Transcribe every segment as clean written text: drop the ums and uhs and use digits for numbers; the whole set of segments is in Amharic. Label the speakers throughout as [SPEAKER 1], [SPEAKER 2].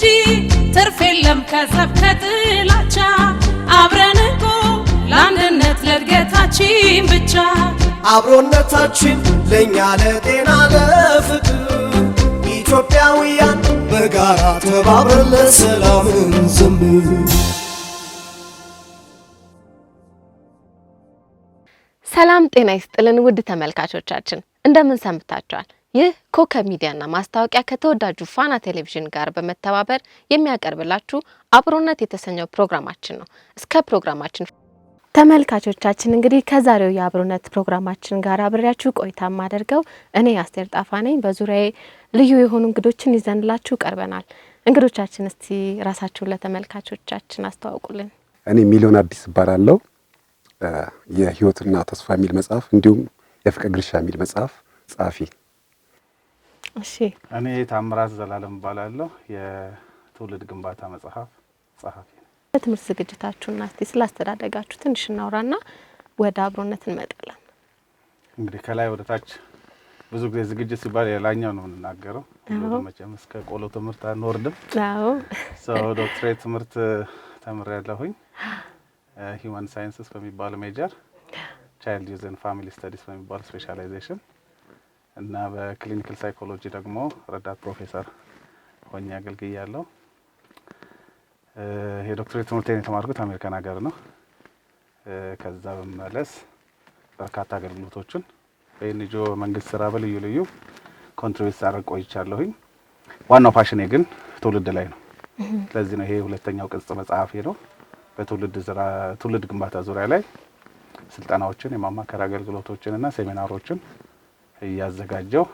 [SPEAKER 1] እንጂ ትርፍ የለም ከጸብ ከጥላቻ አብረን እኮ ለአንድነት ለእድገታችን ብቻ
[SPEAKER 2] አብሮነታችን ለኛ ለጤና ለፍቅር ኢትዮጵያውያን በጋራ ተባብረን ለሰላም እንዘምር።
[SPEAKER 3] ሰላም ጤና ይስጥልን ውድ ተመልካቾቻችን እንደምን ሰምታችኋል? ይህ ኮከብ ሚዲያና ማስታወቂያ ከተወዳጁ ፋና ቴሌቪዥን ጋር በመተባበር የሚያቀርብላችሁ አብሮነት የተሰኘው ፕሮግራማችን ነው። እስከ ፕሮግራማችን ተመልካቾቻችን እንግዲህ ከዛሬው የአብሮነት ፕሮግራማችን ጋር አብሬያችሁ ቆይታ ማደርገው እኔ አስቴር ጣፋ ነኝ። በዙሪያዬ ልዩ የሆኑ እንግዶችን ይዘንላችሁ ቀርበናል። እንግዶቻችን እስቲ ራሳችሁን ለተመልካቾቻችን አስተዋውቁልን።
[SPEAKER 4] እኔ ሚሊዮን አዲስ እባላለሁ። የህይወትና ተስፋ የሚል መጽሐፍ እንዲሁም የፍቅር ግርሻ የሚል መጽሐፍ ጻፊ።
[SPEAKER 3] እሺ
[SPEAKER 5] እኔ ታምራት ዘላለም እባላለሁ። የትውልድ ግንባታ መጽሐፍ ጸሐፊ ነኝ።
[SPEAKER 3] በትምህርት ዝግጅታችሁና እስቲ ስላስተዳደጋችሁ ትንሽ እናውራና ወደ አብሮነት እንመጣለን።
[SPEAKER 5] እንግዲህ ከላይ ወደ ታች ብዙ ጊዜ ዝግጅት ሲባል የላኛው ነው የምንናገረው። መቼም እስከ ቆሎ ትምህርት አንወርድም።
[SPEAKER 3] አዎ
[SPEAKER 5] ዶክትሬት ትምህርት ተምሬያለሁኝ። ሂውማን ሳይንስስ በሚባል ሜጀር፣ ቻይልድ ዩዝ ኤንድ ፋሚሊ ስተዲስ በሚባል ስፔሻላይዜሽን እና በክሊኒካል ሳይኮሎጂ ደግሞ ረዳት ፕሮፌሰር ሆኜ አገልግያለሁ። የዶክትሬት ትምህርቴን የተማርኩት አሜሪካን ሀገር ነው። ከዛ በመለስ በርካታ አገልግሎቶችን በኤንጂኦ መንግስት ስራ በልዩ ልዩ ኮንትሪቢዩት ሳደርግ ቆይቻለሁኝ። ዋናው ፓሽኔ ግን ትውልድ ላይ ነው። ስለዚህ ነው ይሄ ሁለተኛው ቅጽ መጽሐፌ ነው። በትውልድ ግንባታ ዙሪያ ላይ ስልጠናዎችን፣ የማማከር አገልግሎቶችን እና ሴሚናሮችን እያዘጋጀው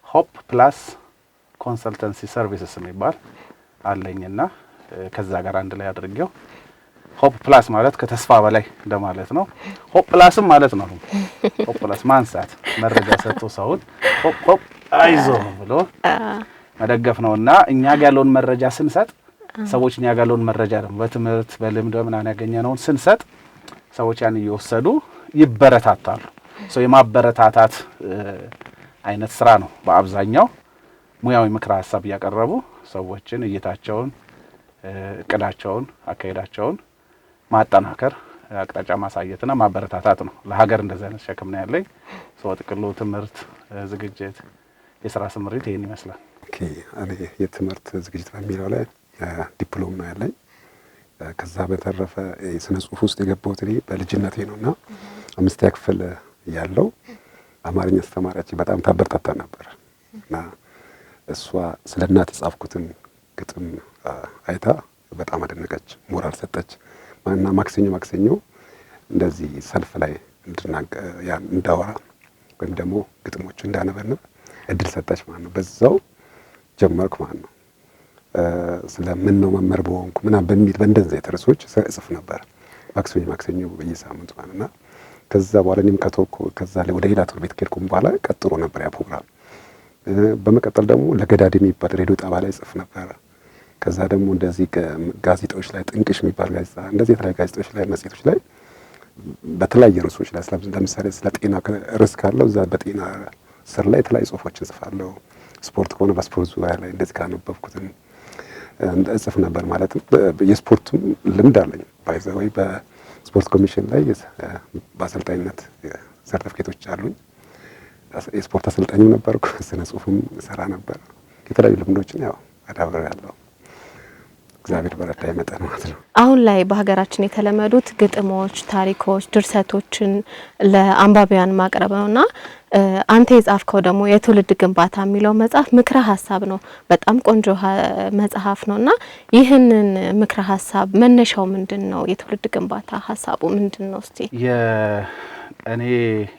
[SPEAKER 5] ሆፕ ፕላስ ኮንሰልተንሲ ሰርቪስስ የሚባል አለኝና ከዛ ጋር አንድ ላይ አድርጌው ሆፕ ፕላስ ማለት ከተስፋ በላይ እንደማለት ነው። ሆፕ ፕላስም ማለት ነው። ሆፕ ፕላስ ማንሳት፣ መረጃ ሰጥቶ ሰውን ሆፕ አይዞ ብሎ መደገፍ ነውና እኛ ጋር ያለውን መረጃ ስንሰጥ ሰዎች እኛ ጋር ያለውን መረጃ ደግሞ በትምህርት በልምድ ምናምን ያገኘነውን ስንሰጥ ሰዎች ያን እየወሰዱ ይበረታታሉ። የማበረታታት አይነት ስራ ነው። በአብዛኛው ሙያዊ ምክረ ሀሳብ እያቀረቡ ሰዎችን እይታቸውን፣ እቅዳቸውን፣ አካሄዳቸውን ማጠናከር፣ አቅጣጫ ማሳየትና ማበረታታት ነው። ለሀገር እንደዚህ አይነት ሸክም ነው ያለኝ። ጥቅሉ ትምህርት ዝግጅት፣ የስራ ስምሪት ይሄን ይመስላል።
[SPEAKER 4] እኔ የትምህርት ዝግጅት በሚለው ላይ ዲፕሎም ነው ያለኝ። ከዛ በተረፈ የስነ ጽሁፍ ውስጥ የገባሁት እኔ በልጅነቴ ነውና 5ኛ ክፍል ያለው አማርኛ አስተማሪያችን በጣም ታበረታታ ነበር እና እሷ ስለ እናት የጻፍኩትን ግጥም አይታ በጣም አደነቀች፣ ሞራል ሰጠች። እና ማክሰኞ እንደዚህ ሰልፍ ላይ እንዳወራ ወይም ደግሞ ግጥሞቹ እንዳነበነብ እድል ሰጠች ማለት ነው። በዛው ጀመርኩ ማለት ነው። ስለምን ነው መመር በሆንኩ ምናምን በሚል በእንደዚህ የተርሶች እጽፍ ነበር ማክሰኞ በየሳምንቱ ማለትና ከዛ በኋላ እኔም ከተወኩ ከዛ ላይ ወደ ሌላ ትምህርት ቤት ከሄድኩም በኋላ ቀጥሎ ነበር ያ ፕሮግራም። በመቀጠል ደግሞ ለገዳድ የሚባል ሬዲዮ ጣቢያ ላይ ጽፍ ነበር። ከዛ ደግሞ እንደዚህ ጋዜጦች ላይ ጥንቅሽ የሚባል ጋዜጣ፣ እንደዚህ የተለያዩ ጋዜጦች ላይ፣ መጽሔቶች ላይ በተለያየ ርዕሶች ላይ ለምሳሌ ስለ ጤና ርዕስ ካለው እዛ በጤና ስር ላይ የተለያዩ ጽሁፎችን ጽፋለሁ። ስፖርት ከሆነ በስፖርት ዙሪያ ላይ እንደዚህ ካነበብኩትን እጽፍ ነበር ማለት ነው። የስፖርቱም ልምድ አለኝ። ባይዘው በስፖርት ኮሚሽን ላይ በአሰልጣኝነት ሰርቲፊኬቶች አሉኝ። የስፖርት አሰልጣኝም ነበርኩ። ስነ ጽሁፍም ሰራ ነበር። የተለያዩ ልምዶችን ያው አዳብሬያለሁ። እግዚአብሔር በረዳኝ መጠን ማለት ነው።
[SPEAKER 3] አሁን ላይ በሀገራችን የተለመዱት ግጥሞች፣ ታሪኮች፣ ድርሰቶችን ለአንባቢያን ማቅረብ ነውና አንተ የጻፍከው ደግሞ የትውልድ ግንባታ የሚለው መጽሐፍ ምክረ ሀሳብ ነው። በጣም ቆንጆ መጽሐፍ ነውና ይህንን ምክረ ሀሳብ መነሻው ምንድነው? የትውልድ ግንባታ ሀሳቡ ምንድነው? እስቲ
[SPEAKER 5] እኔ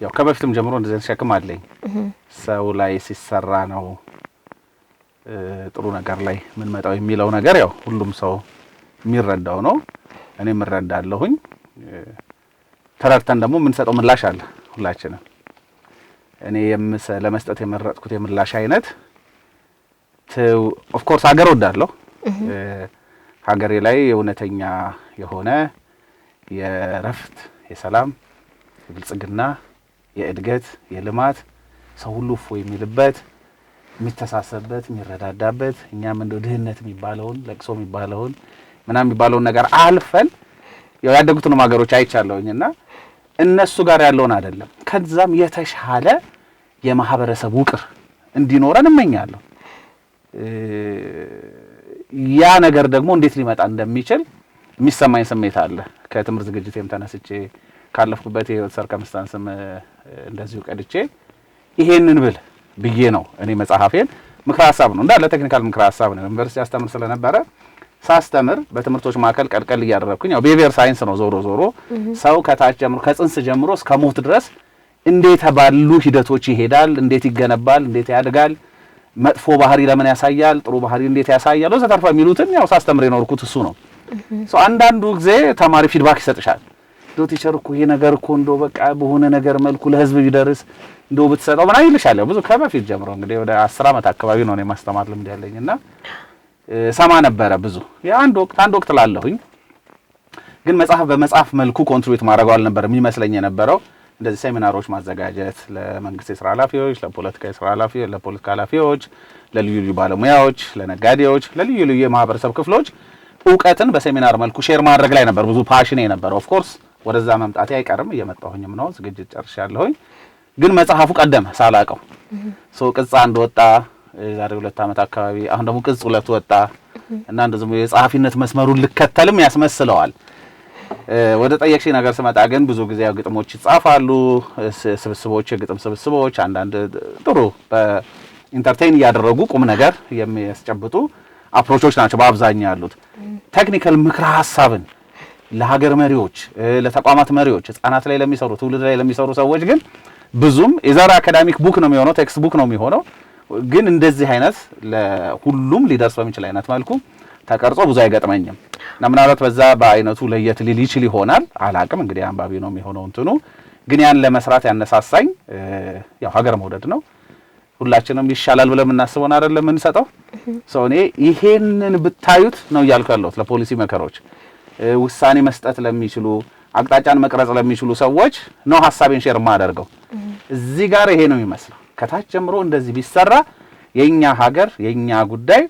[SPEAKER 5] ያው ከበፊትም ጀምሮ እንደዚህ አይነት ሸክም አለኝ። ሰው ላይ ሲሰራ ነው ጥሩ ነገር ላይ ምን መጣው የሚለው ነገር ያው ሁሉም ሰው የሚረዳው ነው። እኔም እረዳለሁኝ። ተረድተን ደግሞ የምንሰጠው ምላሽ አለ ሁላችንም። እኔ ለመስጠት የመረጥኩት የምላሽ አይነት ኦፍ ኮርስ ሀገር ወዳለሁ። ሀገሬ ላይ እውነተኛ የሆነ የረፍት፣ የሰላም፣ የብልጽግና፣ የእድገት፣ የልማት ሰው ሁሉ እፎ የሚልበት የሚተሳሰብበት የሚረዳዳበት እኛም እንደው ድህነት የሚባለውን ለቅሶ የሚባለውን ምናምን የሚባለውን ነገር አልፈን ያው ያደጉትን ሀገሮች አይቻለሁኝና እነሱ ጋር ያለውን አይደለም ከዛም የተሻለ የማህበረሰብ ውቅር እንዲኖረን እመኛለሁ። ያ ነገር ደግሞ እንዴት ሊመጣ እንደሚችል የሚሰማኝ ስሜት አለ። ከትምህርት ዝግጅቴም ተነስቼ ካለፍኩበት የህይወት ሰርከምስታንስም እንደዚሁ ቀድቼ ይሄንን ብል ብዬ ነው እኔ መጽሐፌን ምክረ ሐሳብ ነው እንዳለ ቴክኒካል ምክረ ሐሳብ ነው። ዩኒቨርሲቲ አስተምር ስለነበረ ሳስተምር በትምህርቶች ማከል ቀልቀል እያደረኩኝ ያው ቢሄቪየር ሳይንስ ነው ዞሮ ሰው ከታች ጀምሮ ከጽንስ ጀምሮ እስከ ሞት ድረስ እንዴት ባሉ ሂደቶች ይሄዳል፣ እንዴት ይገነባል፣ እንዴት ያድጋል፣ መጥፎ ባህሪ ለምን ያሳያል፣ ጥሩ ባህሪ እንዴት ያሳያል ወዘተርፈ የሚሉትን ያው ሳስተምር የኖርኩት እሱ ነው። አንዳንዱ ጊዜ ተማሪ ፊድባክ ይሰጥሻል። ዶ ቲቸር እኮ ይሄ ነገር እኮ እንደው በቃ በሆነ ነገር መልኩ ለህዝብ ቢደርስ እንደው ብትሰጠው ምናምን ይልሻል። ብዙ ከበፊት ጀምሮ እንግዲህ ወደ 10 ዓመት አካባቢ ነው እኔ ማስተማር ልምድ ያለኝና ሰማ ነበረ ብዙ አንድ ወቅት ላለሁኝ ግን በመጽሐፍ መልኩ ኮንትሪቢዩት ማድረግ አልነበር የሚመስለኝ የነበረው። እንደዚህ ሴሚናሮች ማዘጋጀት ለመንግስት የሥራ ኃላፊዎች፣ ለፖለቲካ የሥራ ኃላፊዎች፣ ለፖለቲካ ኃላፊዎች፣ ለልዩ ባለሙያዎች፣ ለነጋዴዎች፣ ለልዩ የማህበረሰብ ክፍሎች ዕውቀትን በሴሚናር መልኩ ሼር ማድረግ ላይ ነበር ብዙ ፓሽኔ ነበር። ኦፍ ኮርስ ወደዛ መምጣቴ አይቀርም እየመጣሁኝም ነው ዝግጅት ጨርሻለሁኝ። ግን መጽሐፉ ቀደመ ሳላቀው ቅጽ 1 ወጣ ዛሬ 2 ዓመት አካባቢ። አሁን ደግሞ ቅጽ 2 ወጣ እና እንደዚህ የጸሐፊነት መስመሩን ልከተልም ያስመስለዋል። ወደ ጠየቅሽኝ ነገር ስመጣ ግን ብዙ ጊዜ ግጥሞች ይጻፋሉ፣ ስብስቦች፣ የግጥም ስብስቦች አንዳንድ ጥሩ በኢንተርቴይን እያደረጉ ቁም ነገር የሚያስጨብጡ አፕሮቾች ናቸው በአብዛኛው ያሉት። ቴክኒካል ምክረ ሐሳብን ለሀገር መሪዎች፣ ለተቋማት መሪዎች፣ ህፃናት ላይ ለሚሰሩ ትውልድ ላይ ለሚሰሩ ሰዎች ግን ብዙም የዛሬ አካዳሚክ ቡክ ነው የሚሆነው፣ ቴክስት ቡክ ነው የሚሆነው። ግን እንደዚህ አይነት ለሁሉም ሊደርስ በሚችል አይነት መልኩ ተቀርጾ ብዙ አይገጥመኝም እና ምናልባት በዛ በአይነቱ ለየት ሊል ይችል ይሆናል አላቅም። እንግዲህ አንባቢ ነው የሚሆነው እንትኑ። ግን ያን ለመስራት ያነሳሳኝ ያው ሀገር መውደድ ነው። ሁላችንም ይሻላል ብለን የምናስበውን አይደለም የምንሰጠው። እኔ ይሄንን ብታዩት ነው እያልኩ ያለሁት ለፖሊሲ መከሮች ውሳኔ መስጠት ለሚችሉ አቅጣጫን መቅረጽ ለሚችሉ ሰዎች ነው ሐሳቤን ሼር ማደርገው። እዚህ ጋር ይሄ ነው የሚመስለው ከታች ጀምሮ እንደዚህ ቢሰራ የኛ ሀገር የኛ ጉዳይ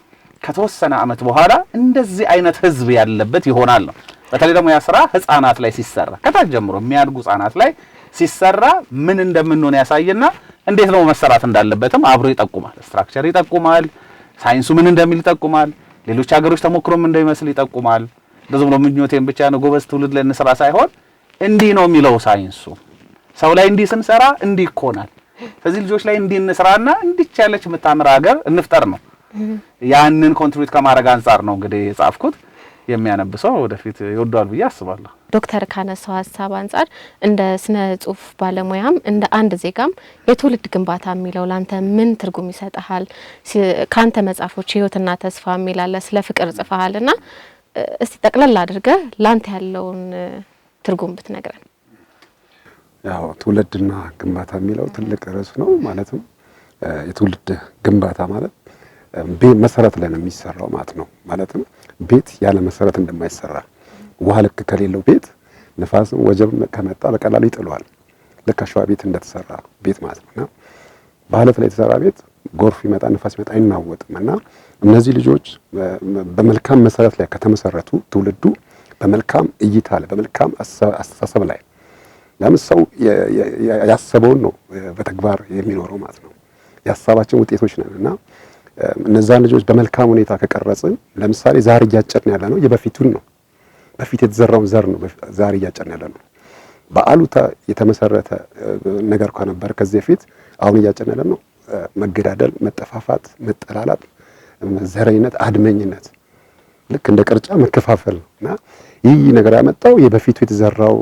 [SPEAKER 5] ከተወሰነ ዓመት በኋላ እንደዚህ አይነት ህዝብ ያለበት ይሆናል ነው። በተለይ ደግሞ ያ ስራ ህፃናት ላይ ሲሰራ ከታች ጀምሮ የሚያድጉ ህፃናት ላይ ሲሰራ ምን እንደምንሆን ያሳይና እንዴት ነው መሰራት እንዳለበትም አብሮ ይጠቁማል። ስትራክቸር ይጠቁማል፣ ሳይንሱ ምን እንደሚል ይጠቁማል፣ ሌሎች ሀገሮች ተሞክሮም እንደሚመስል ይጠቁማል። እንደዚህ ብሎ ምኞቴን ብቻ ነው ጎበዝ ትውልድ ላይ እንስራ ሳይሆን እንዲህ ነው የሚለው ሳይንሱ። ሰው ላይ እንዲህ ስንሰራ እንዲህ ይኮናል። ስለዚህ ልጆች ላይ እንዲህ እንስራና እንዲች ያለች የምታምር ሀገር እንፍጠር ነው። ያንን ኮንትሪቢዩት ከማድረግ አንፃር ነው እንግዲህ የጻፍኩት። የሚያነብሰው ወደፊት ይወዷል ብዬ አስባለሁ።
[SPEAKER 3] ዶክተር ካነሳው ሀሳብ አንፃር እንደ ስነ ጽሁፍ ባለሙያም እንደ አንድ ዜጋም የትውልድ ግንባታ የሚለው ላንተ ምን ትርጉም ይሰጣል? ካንተ መጽሐፎች ህይወትና ተስፋ የሚላለ ስለ ፍቅር ጽፈሃልና እስቲ ጠቅለል አድርገህ ላንተ ያለውን ትርጉም ብትነግረን።
[SPEAKER 4] ያው ትውልድና ግንባታ የሚለው ትልቅ ርዕስ ነው። ማለትም የትውልድ ግንባታ ማለት መሰረት ላይ ነው የሚሰራው ማለት ነው። ማለትም ቤት ያለ መሰረት እንደማይሰራ ውሃ ልክ ከሌለው ቤት ንፋስም ወጀብም ከመጣ በቀላሉ ይጥለዋል። ልክ አሸዋ ቤት እንደተሰራ ቤት ማለት ነውና በአለት ላይ የተሰራ ቤት ጎርፍ ይመጣ ንፋስ ይመጣ አይናወጥም። እና እነዚህ ልጆች በመልካም መሰረት ላይ ከተመሰረቱ ትውልዱ በመልካም እይታ ላይ በመልካም አስተሳሰብ ላይ ለምን ሰው ያሰበውን ነው በተግባር የሚኖረው ማለት ነው። ያሳባችን ውጤቶች ነንና እነዛን ልጆች በመልካም ሁኔታ ከቀረጽን ለምሳሌ ዛሬ እያጨድን ያለ ነው የበፊቱን ነው። በፊት የተዘራውን ዘር ነው ዛሬ እያጨድን ያለ ነው። በአሉታ የተመሰረተ ነገር ከነበር ከዚህ በፊት አሁን እያጨድን ያለ ነው መገዳደል፣ መጠፋፋት፣ መጠላላት፣ ዘረኝነት፣ አድመኝነት ልክ እንደ ቅርጫ መከፋፈል እና ይህ ነገር ያመጣው የበፊቱ የተዘራው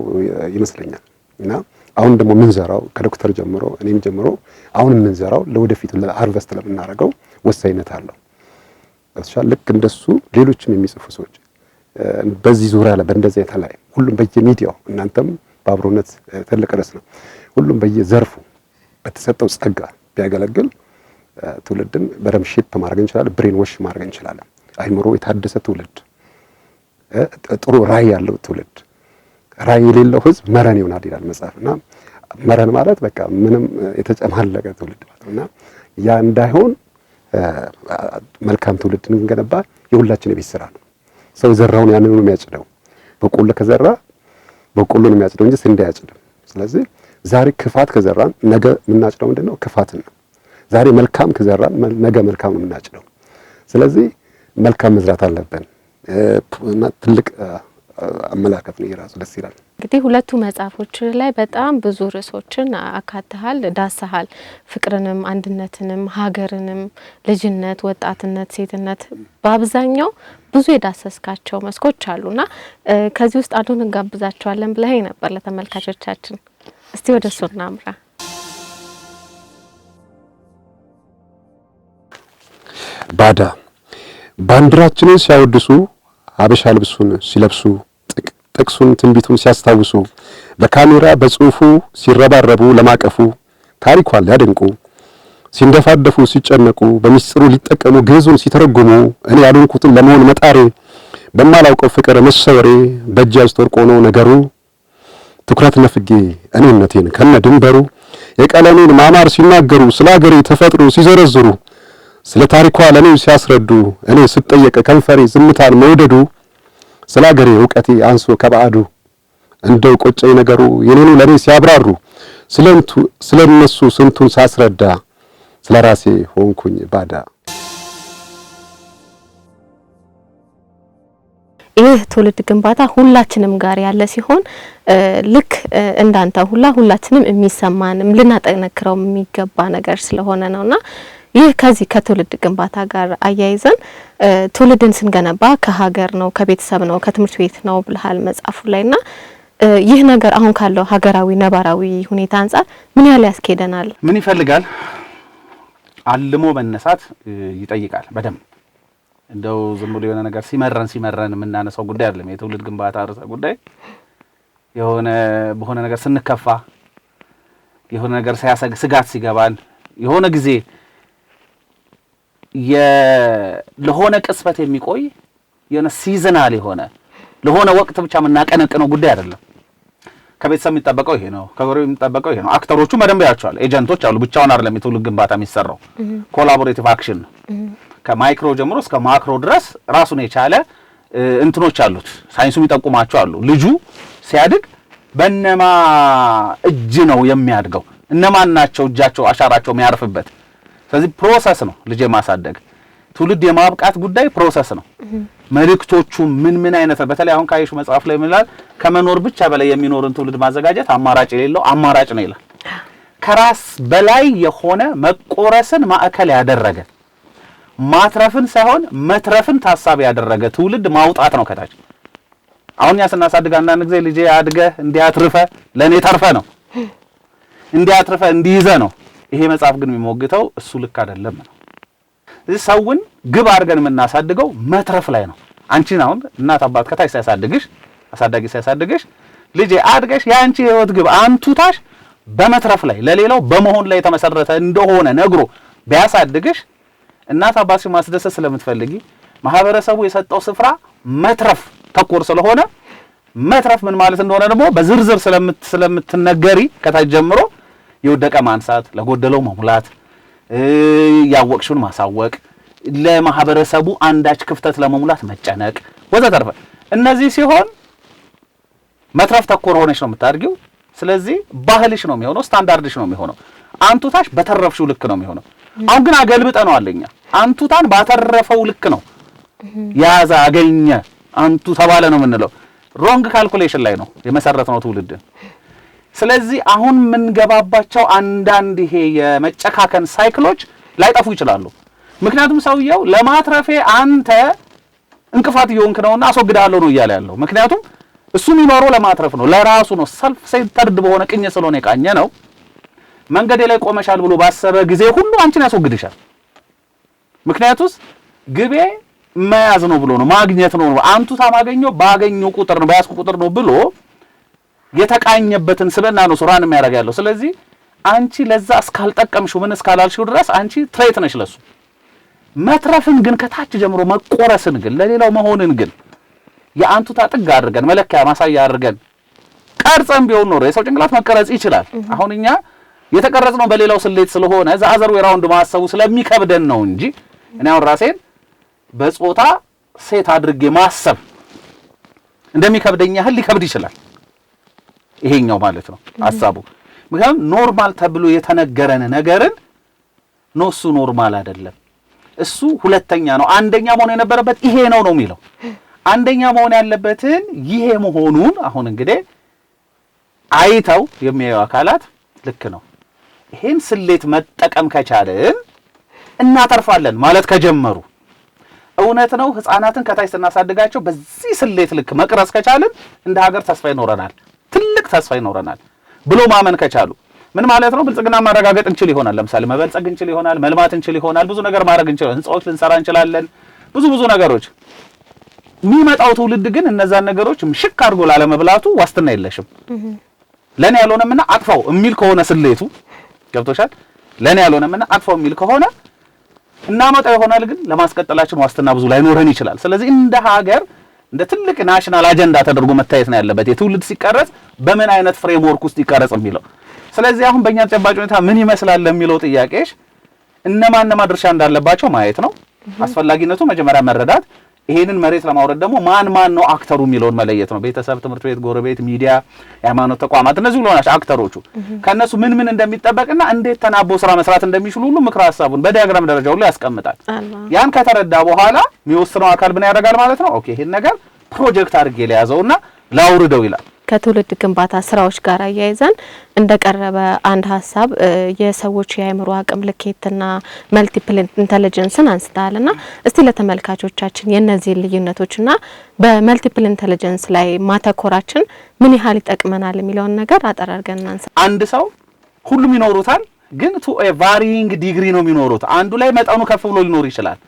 [SPEAKER 4] ይመስለኛል። እና አሁን ደግሞ ምን ዘራው ከዶክተር ጀምሮ እኔም ጀምሮ አሁን ምን ዘራው ለወደፊቱ ለሃርቨስት ለምናረጋው ወሳኝነት አለው። ልክ እንደሱ ሌሎችም የሚጽፉ ሰዎች በዚህ ዙሪያ ላይ በእንደዚህ የተላይ ሁሉም በየሚዲያው እናንተም በአብሮነት ትልቅ ርዕስ ነው። ሁሉም በየዘርፉ በተሰጠው ጸጋ ቢያገለግል ትውልድን በደም ሼፕ ማድረግ እንችላለን፣ ብሬን ዋሽ ማድረግ እንችላለን። አይምሮ የታደሰ ትውልድ፣ ጥሩ ራዕይ ያለው ትውልድ። ራዕይ የሌለው ህዝብ መረን ይሆናል ይላል መጽሐፍና መረን ማለት በቃ ምንም የተጨማለቀ ትውልድ ማለት ነውና ያ እንዳይሆን መልካም ትውልድ እንገነባ የሁላችን የቤት ስራ ነው። ሰው ዘራውን ያንን ነው የሚያጭደው። በቆሎ ከዘራ በቆሎ ነው የሚያጭደው እንጂ ስንዴ አያጭድም። ስለዚህ ዛሬ ክፋት ከዘራን ነገ የምናጭደው ምንድነው? ክፋትን ነው። ዛሬ መልካም ከዘራን ነገ መልካም ነው የምናጭደው። ስለዚህ መልካም መዝራት አለብን እና ትልቅ አመላከት ነው። የራሱ ደስ ይላል።
[SPEAKER 3] እንግዲህ ሁለቱ መጽሐፎች ላይ በጣም ብዙ ርዕሶችን አካተሃል፣ ዳሰሃል። ፍቅርንም፣ አንድነትንም፣ ሀገርንም፣ ልጅነት፣ ወጣትነት፣ ሴትነት በአብዛኛው ብዙ የዳሰስካቸው መስኮች አሉና ከዚህ ውስጥ አንዱን እንጋብዛቸዋለን ብለኸኝ ነበር ለተመልካቾቻችን። እስቲ ወደ እሱ እናምራ።
[SPEAKER 4] ባዳ ባንዲራችንን ሲያወድሱ ሀበሻ ልብሱን ሲለብሱ ጥቅሱን ትንቢቱን ሲያስታውሱ በካሜራ በጽሁፉ ሲረባረቡ ለማቀፉ ታሪኳን ሊያደንቁ ሲንደፋደፉ ሲጨነቁ በሚስጥሩ ሊጠቀሙ ግዕዙን ሲተረጉሙ እኔ ያልሆንኩትን ለመሆን መጣሬ በማላውቀው ፍቅር መሰወሬ በእጅ አስተወርቆ ነው ነገሩ ትኩረት ነፍጌ እኔነቴን ከነ ድንበሩ የቀለሜን ማማር ሲናገሩ ስለ አገሬ ተፈጥሮ ሲዘረዝሩ ስለ ታሪኳ ለኔ ሲያስረዱ እኔ ስጠየቅ ከንፈሬ ዝምታን መውደዱ ስለ አገሬ ዕውቀቴ አንሶ ከባዕዱ እንደው ቆጨኝ ነገሩ የኔኑ ለኔ ሲያብራሩ ስለነሱ ስንቱን ሳስረዳ ስለ ራሴ ሆንኩኝ ባዳ።
[SPEAKER 3] ይህ ትውልድ ግንባታ ሁላችንም ጋር ያለ ሲሆን ልክ እንዳንተ ሁላችንም የሚሰማንም ልናጠነክረው የሚገባ ነገር ስለሆነ ነውና ይህ ከዚህ ከትውልድ ግንባታ ጋር አያይዘን ትውልድን ስንገነባ ከሀገር ነው፣ ከቤተሰብ ነው፣ ከትምህርት ቤት ነው ብለሃል መጽሐፉ ላይና ይህ ነገር አሁን ካለው ሀገራዊ ነባራዊ ሁኔታ አንፃር ምን ያህል ያስኬደናል?
[SPEAKER 5] ምን ይፈልጋል? አልሞ መነሳት ይጠይቃል። በደንብ እንደው ዝም ብሎ የሆነ ነገር ሲመረን የምናነሳው ጉዳይ አይደለም። የትውልድ ግንባታ ርዕሰ ጉዳይ በሆነ ነገር ስንከፋ፣ የሆነ ነገር ስጋት ሲገባን፣ የሆነ ጊዜ ለሆነ ቅጽበት የሚቆይ የሆነ ሲዝናል የሆነ ለሆነ ወቅት ብቻ የምናቀነቅነው ጉዳይ አይደለም። ከቤተሰብ የሚጠበቀው ይሄ ነው፣ ከጎረቤት የሚጠበቀው ይሄ ነው። አክተሮቹ መደንብ ያቸዋል። ኤጀንቶች አሉ። ብቻውን አይደለም የትውልድ ግንባታ የሚሰራው፣ ኮላቦሬቲቭ አክሽን ነው። ከማይክሮ ጀምሮ እስከ ማክሮ ድረስ ራሱን የቻለ እንትኖች አሉት። ሳይንሱ የሚጠቁማቸው አሉ። ልጁ ሲያድግ በእነማ እጅ ነው የሚያድገው፣ እነማን ናቸው እጃቸው አሻራቸው የሚያርፍበት። ስለዚህ ፕሮሰስ ነው ልጅ የማሳደግ ትውልድ የማብቃት ጉዳይ ፕሮሰስ ነው። መልእክቶቹ ምን አይነት በተለይ አሁን ካይሽ መጽሐፍ ላይ ምን ይላል? ከመኖር ብቻ በላይ የሚኖርን ትውልድ ማዘጋጀት አማራጭ የሌለው አማራጭ ነው ይላል። ከራስ በላይ የሆነ መቆረስን ማዕከል ያደረገ ማትረፍን ሳይሆን መትረፍን ታሳቢ ያደረገ ትውልድ ማውጣት ነው ከታች። አሁን ያ ስናሳድግ አንዳንድ ጊዜ ልጄ አድገ እንዲያትርፈ ለኔ ተርፈ ነው እንዲያትርፈ እንዲይዘ ነው። ይሄ መጽሐፍ ግን የሚሞግተው እሱ ልክ አይደለም ነው። እዚህ ሰውን ግብ አድርገን የምናሳድገው መትረፍ ላይ ነው። አንቺን አሁን እናት አባት ከታች ሲያሳድግሽ አሳዳጊ ሲያሳድግሽ ልጄ አድገሽ ያንቺ ህይወት ግብ አንቱታሽ በመትረፍ ላይ ለሌላው በመሆን ላይ የተመሰረተ እንደሆነ ነግሮ ቢያሳድግሽ እናት አባትሽን ማስደሰት ስለምትፈልጊ ማህበረሰቡ የሰጠው ስፍራ መትረፍ ተኮር ስለሆነ መትረፍ ምን ማለት እንደሆነ ደግሞ በዝርዝር ስለምትነገሪ ከታች ጀምሮ የወደቀ ማንሳት፣ ለጎደለው መሙላት፣ ያወቅሽውን ማሳወቅ፣ ለማህበረሰቡ አንዳች ክፍተት ለመሙላት መጨነቅ ወዘተርፈ እነዚህ ሲሆን መትረፍ ተኮር ሆነሽ ነው የምታድጊው። ስለዚህ ባህልሽ ነው የሚሆነው፣ ስታንዳርድሽ ነው የሚሆነው። አንቱታሽ በተረፍሽው ልክ ነው የሚሆነው። አሁን ግን አገልብጠነው አለኛ አንቱታን ባተረፈው ልክ ነው ያዛ አገኘ አንቱ ተባለ ነው የምንለው። ሮንግ ካልኩሌሽን ላይ ነው የመሰረትነው ትውልድን። ስለዚህ አሁን የምንገባባቸው አንዳንድ ይሄ የመጨካከን ሳይክሎች ላይጠፉ ይችላሉ። ምክንያቱም ሰውየው ለማትረፌ አንተ እንቅፋት እየሆንክ ነውና አስወግዳለሁ ነው እያለ ያለው። ምክንያቱም እሱ የሚኖረው ለማትረፍ ነው፣ ለራሱ ነው። ሰልፍ ሴንተርድ በሆነ ቅኝ ስለሆነ የቃኘ ነው። መንገዴ ላይ ቆመሻል ብሎ ባሰበ ጊዜ ሁሉ አንቺን ያስወግድሻል። ምክንያቱስ ግቤ መያዝ ነው ብሎ ነው፣ ማግኘት ነው። አንቱታ ማገኘው ባገኘው ቁጥር ነው፣ በያዝኩ ቁጥር ነው ብሎ የተቃኘበትን ስበና ነው ሱራን የሚያደርግ ያለው። ስለዚህ አንቺ ለዛ እስካልጠቀምሽው ምን እስካላልሽው ድረስ አንቺ ትሬት ነሽ ለሱ። መትረፍን ግን ከታች ጀምሮ መቆረስን ግን ለሌላው መሆንን ግን የአንቱታ ጥግ አድርገን መለኪያ ማሳያ አድርገን ቀርጸን ቢሆን ኖሮ የሰው ጭንቅላት መቀረጽ ይችላል። አሁን እኛ የተቀረጽነው በሌላው ስሌት ስለሆነ ዘአዘር ወይ ራውንድ ማሰቡ ስለሚከብደን ነው እንጂ እኔ አሁን ራሴን በጾታ ሴት አድርጌ ማሰብ እንደሚከብደኝ ያህል ሊከብድ ይችላል ይሄኛው ማለት ነው ሐሳቡ። ምክንያቱም ኖርማል ተብሎ የተነገረን ነገርን ነው እሱ ኖርማል አይደለም፣ እሱ ሁለተኛ ነው፣ አንደኛ መሆን የነበረበት ይሄ ነው የሚለው። አንደኛ መሆን ያለበትን ይሄ መሆኑን አሁን እንግዲህ አይተው የሚያዩ አካላት ልክ ነው ይሄን ስሌት መጠቀም ከቻለን እናተርፋለን ማለት ከጀመሩ እውነት ነው። ህፃናትን ከታች ስናሳድጋቸው በዚህ ስሌት ልክ መቅረጽ ከቻለን እንደ ሀገር ተስፋ ይኖረናል፣ ትልቅ ተስፋ ይኖረናል ብሎ ማመን ከቻሉ ምን ማለት ነው? ብልጽግና ማረጋገጥ እንችል ይሆናል። ለምሳሌ መበልጸግ እንችል ይሆናል፣ መልማት እንችል ይሆናል፣ ብዙ ነገር ማድረግ እንችላለን፣ ህንጻዎች ልንሰራ እንችላለን፣ ብዙ ነገሮች። የሚመጣው ትውልድ ግን እነዛን ነገሮች ምሽክ አድርጎ ላለመብላቱ ዋስትና የለሽም። ለኔ ያልሆነምና አጥፋው የሚል ከሆነ ስሌቱ ገብቶሻል። ለኔ ያልሆነምና አጥፋው የሚል ከሆነ እናመጣው ይሆናል፣ ግን ለማስቀጠላችን ዋስትና ብዙ ላይኖረን ይችላል። ስለዚህ እንደ ሀገር እንደ ትልቅ ናሽናል አጀንዳ ተደርጎ መታየት ነው ያለበት የትውልድ ሲቀረጽ በምን አይነት ፍሬምወርክ ውስጥ ይቀረጽ የሚለው። ስለዚህ አሁን በእኛ ተጨባጭ ሁኔታ ምን ይመስላል ለሚለው ጥያቄሽ እነማን ድርሻ እንዳለባቸው ማየት ነው አስፈላጊነቱ። መጀመሪያ መረዳት፣ ይሄንን መሬት ለማውረድ ደግሞ ማን ነው አክተሩ የሚለውን መለየት ነው። ቤተሰብ፣ ትምህርት ቤት፣ ጎረቤት፣ ሚዲያ፣ የሃይማኖት ተቋማት እነዚህ ሁሉ ናቸው አክተሮቹ። ከነሱ ምን እንደሚጠበቅና እንዴት ተናቦ ስራ መስራት እንደሚችሉ ሁሉ ምክረ ሐሳቡን በዲያግራም ደረጃ ሁሉ ያስቀምጣል። ያን ከተረዳ በኋላ የሚወስነው አካል ምን ያደርጋል ማለት ነው? ኦኬ ይሄን ነገር ፕሮጀክት አድርጌ ለያዘውና ላውርደው ይላል።
[SPEAKER 3] ከትውልድ ግንባታ ስራዎች ጋር አያይዘን እንደቀረበ አንድ ሀሳብ የሰዎች የአእምሮ አቅም ልኬትና መልቲፕል ኢንተለጀንስን አንስታልና እስቲ ለተመልካቾቻችን የነዚህ ልዩነቶችና በመልቲፕል ኢንተለጀንስ ላይ ማተኮራችን ምን ያህል ይጠቅመናል የሚለውን ነገር አጠራርገን እናንሳ።
[SPEAKER 5] አንድ ሰው ሁሉም ይኖሩታል፣ ግን ቱ ኤ ቫሪንግ ዲግሪ ነው የሚኖሩት። አንዱ ላይ መጠኑ ከፍ ብሎ ሊኖር ይችላል።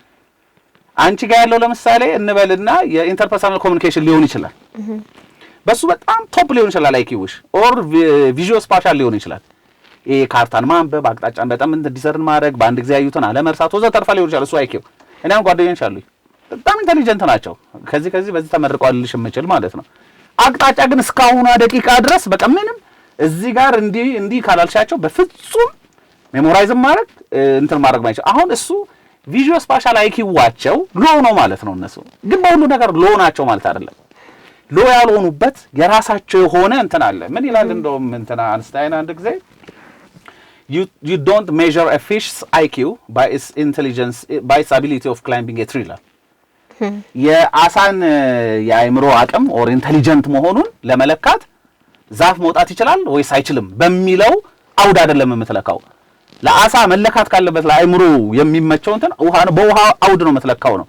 [SPEAKER 5] አንቺ ጋር ያለው ለምሳሌ እንበልና የኢንተርፐርሰናል ኮሙኒኬሽን ሊሆን ይችላል። በሱ በጣም ቶፕ ሊሆን ይችላል አይኪውሽ ኦር ቪዥዮ ስፓሻል ሊሆን ይችላል። ይሄ ካርታን ማንበብ፣ አቅጣጫን በጣም ዲሰርን ማድረግ፣ በአንድ ጊዜ ያዩትን አለመርሳት ወዘተርፈ ሊሆን ይችላል እሱ አይኪው። እኔ አሁን ጓደኞች አሉኝ በጣም ኢንተሊጀንት ናቸው፣ ከዚህ በዚህ ተመርቀዋል ልሽ የምችል ማለት ነው። አቅጣጫ ግን እስካሁኗ ደቂቃ ድረስ በቃ ምንም እዚህ ጋር እንዲህ ካላልሻቸው በፍጹም ሜሞራይዝ ማድረግ እንትን ማድረግ ማይችል። አሁን እሱ ቪዥዮ ስፓሻል አይኪዋቸው ሎ ነው ማለት ነው። እነሱ ግን በሁሉ ነገር ሎ ናቸው ማለት አይደለም። ሎ ያልሆኑበት የራሳቸው የሆነ እንትን አለ። ምን ይላል እንደውም እንትና አንስታይን አንድ ጊዜ you don't measure a fish's IQ by its intelligence by its ability of climbing a tree ይላል። የአሳን የአእምሮ አቅም ኦር ኢንተሊጀንት መሆኑን ለመለካት ዛፍ መውጣት ይችላል ወይስ አይችልም በሚለው አውድ አይደለም የምትለካው። ለአሳ መለካት ካለበት ለአእምሮ የሚመቸው እንትን በውሃ አውድ ነው የምትለካው ነው።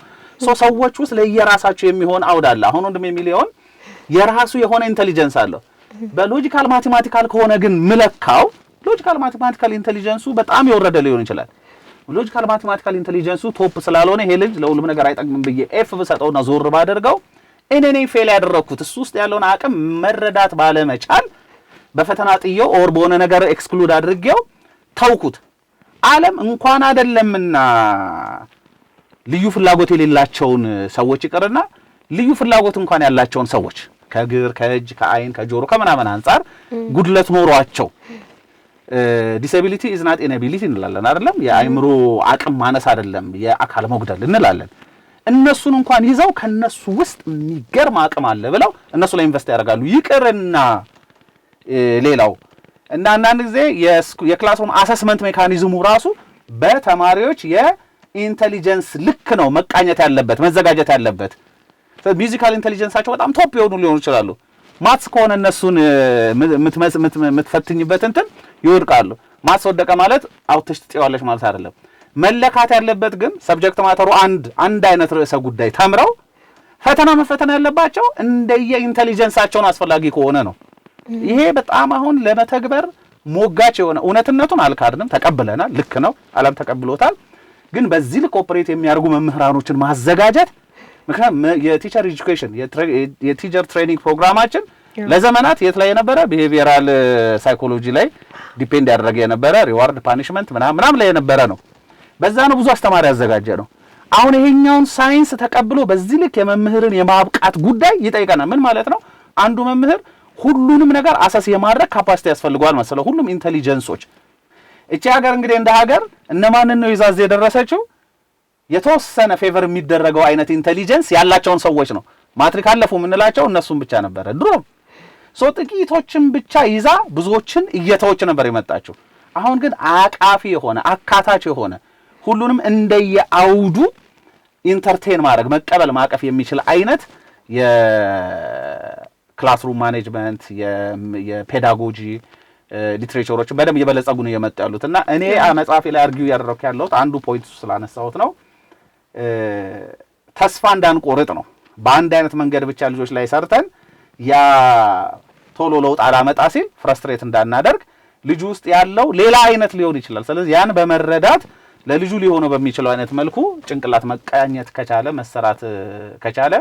[SPEAKER 5] ሰዎች ውስጥ ለየራሳቸው የሚሆን አውድ አለ። አሁን ወንድም የሚሊዮን የራሱ የሆነ ኢንተሊጀንስ አለው። በሎጂካል ማቴማቲካል ከሆነ ግን ምለካው ሎጂካል ማቴማቲካል ኢንተሊጀንሱ በጣም የወረደ ሊሆን ይችላል። ሎጂካል ማቴማቲካል ኢንተሊጀንሱ ቶፕ ስላልሆነ ይሄ ልጅ ለሁሉም ነገር አይጠቅምም ብዬ ኤፍ ብሰጠውና ዞር ባደርገው እኔ ነኝ ፌል ያደረኩት። እሱ ውስጥ ያለውን አቅም መረዳት ባለመቻል በፈተና ጥየው ኦር በሆነ ነገር ኤክስክሉድ አድርጌው ተውኩት። ዓለም እንኳን አይደለምና ልዩ ፍላጎት የሌላቸውን ሰዎች ይቀርና ልዩ ፍላጎት እንኳን ያላቸውን ሰዎች ከእግር፣ ከእጅ፣ ከአይን፣ ከጆሮ ከምናምን አንፃር ጉድለት ኖሯቸው ዲስኤቢሊቲ ኢዝ ናት ኢንኤቢሊቲ እንላለን አይደለም። የአእምሮ አቅም ማነስ አይደለም የአካል መጉደል እንላለን። እነሱን እንኳን ይዘው ከነሱ ውስጥ የሚገርም አቅም አለ ብለው እነሱ ላይ ኢንቨስት ያደርጋሉ። ይቅርና ሌላው እና አንዳንድ ጊዜ የክላስሩም አሰስመንት ሜካኒዝሙ ራሱ በተማሪዎች የኢንተሊጀንስ ልክ ነው መቃኘት ያለበት መዘጋጀት ያለበት። ሚውዚካል ኢንተሊጀንሳቸው በጣም ቶፕ የሆኑ ሊሆኑ ይችላሉ። ማትስ ከሆነ እነሱን የምትፈትኝበት እንትን ይወድቃሉ። ማትስ ወደቀ ማለት አውጥተሽ ትጥያለሽ ማለት አይደለም። መለካት ያለበት ግን ሰብጀክት ማተሩ አንድ አይነት ርዕሰ ጉዳይ ተምረው ፈተና መፈተን ያለባቸው እንደየ ኢንተሊጀንሳቸውን አስፈላጊ ከሆነ ነው። ይሄ በጣም አሁን ለመተግበር ሞጋች የሆነ እውነትነቱን አልካድንም፣ ተቀብለናል። ልክ ነው፣ ዓለም ተቀብሎታል። ግን በዚህ ልክ ኦፕሬት የሚያደርጉ መምህራኖችን ማዘጋጀት ምክንያቱም የቲቸር ኤጁኬሽን የቲቸር ትሬኒንግ ፕሮግራማችን ለዘመናት የት ላይ የነበረ ቢሄቪየራል ሳይኮሎጂ ላይ ዲፔንድ ያደረገ የነበረ ሪዋርድ ፓኒሽመንት ምናምን ላይ የነበረ ነው። በዛ ነው ብዙ አስተማሪ ያዘጋጀ ነው። አሁን ይሄኛውን ሳይንስ ተቀብሎ በዚህ ልክ የመምህርን የማብቃት ጉዳይ ይጠይቀናል። ምን ማለት ነው? አንዱ መምህር ሁሉንም ነገር አሰስ የማድረግ ካፓሲቲ ያስፈልገዋል መሰለው። ሁሉም ኢንተሊጀንሶች እቺ ሀገር እንግዲህ እንደ ሀገር እነማንን ነው ይዛዝ የደረሰችው? የተወሰነ ፌቨር የሚደረገው አይነት ኢንተሊጀንስ ያላቸውን ሰዎች ነው። ማትሪክ አለፉ የምንላቸው እነሱን ብቻ ነበረ ድሮ። ጥቂቶችን ብቻ ይዛ ብዙዎችን እየተወች ነበር የመጣችው። አሁን ግን አቃፊ የሆነ አካታች የሆነ ሁሉንም እንደየአውዱ ኢንተርቴን ማድረግ መቀበል ማቀፍ የሚችል አይነት የክላስሩም ማኔጅመንት የፔዳጎጂ ሊትሬቸሮች በደንብ እየበለጸጉ ነው የመጡ ያሉት እና እኔ መጽሐፌ ላይ አርጊው ያደረኩ ያለሁት አንዱ ፖይንት ስላነሳሁት ነው። ተስፋ እንዳንቆርጥ ነው። በአንድ አይነት መንገድ ብቻ ልጆች ላይ ሰርተን ያ ቶሎ ለውጥ አላመጣ ሲል ፍረስትሬት እንዳናደርግ ልጁ ውስጥ ያለው ሌላ አይነት ሊሆን ይችላል። ስለዚህ ያን በመረዳት ለልጁ ሊሆነው በሚችለው አይነት መልኩ ጭንቅላት መቃኘት ከቻለ መሰራት ከቻለ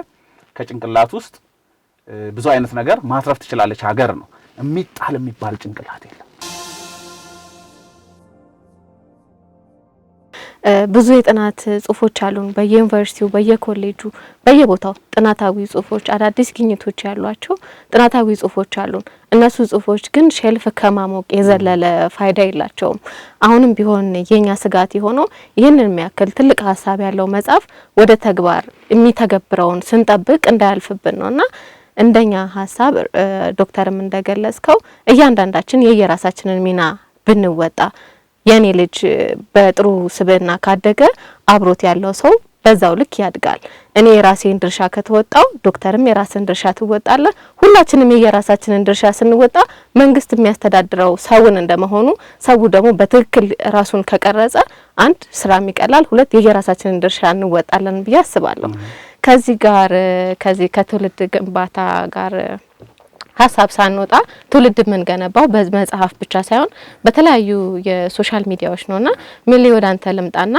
[SPEAKER 5] ከጭንቅላት ውስጥ ብዙ አይነት ነገር ማትረፍ ትችላለች ሀገር ነው። የሚጣል የሚባል ጭንቅላት የለም።
[SPEAKER 3] ብዙ የጥናት ጽሁፎች አሉን በየዩኒቨርሲቲው በየኮሌጁ በየቦታው ጥናታዊ ጽሁፎች አዳዲስ ግኝቶች ያሏቸው ጥናታዊ ጽሁፎች አሉን። እነሱ ጽሁፎች ግን ሼልፍ ከማሞቅ የዘለለ ፋይዳ የላቸውም። አሁንም ቢሆን የኛ ስጋት የሆነው ይህንን የሚያክል ትልቅ ሀሳብ ያለው መጽሐፍ ወደ ተግባር የሚተገብረውን ስንጠብቅ እንዳያልፍብን ነውና እንደኛ ሀሳብ ዶክተርም እንደገለጽከው እያንዳንዳችን የየራሳችንን ሚና ብንወጣ የኔ ልጅ በጥሩ ስብዕና ካደገ አብሮት ያለው ሰው በዛው ልክ ያድጋል። እኔ የራሴን ድርሻ ከተወጣው ዶክተርም የራስን ድርሻ ትወጣለ። ሁላችንም የየራሳችንን ድርሻ ስንወጣ መንግስት የሚያስተዳድረው ሰውን እንደመሆኑ ሰው ደግሞ በትክክል ራሱን ከቀረጸ አንድ ስራም ይቀላል፣ ሁለት የየራሳችንን ድርሻ እንወጣለን ብዬ አስባለሁ። ከዚህ ጋር ከዚህ ከትውልድ ግንባታ ጋር ሀሳብ ሳንወጣ ትውልድ የምንገነባው በመጽሐፍ ብቻ ሳይሆን በተለያዩ የሶሻል ሚዲያዎች ነውና ሚሊ ወደ አንተ ልምጣና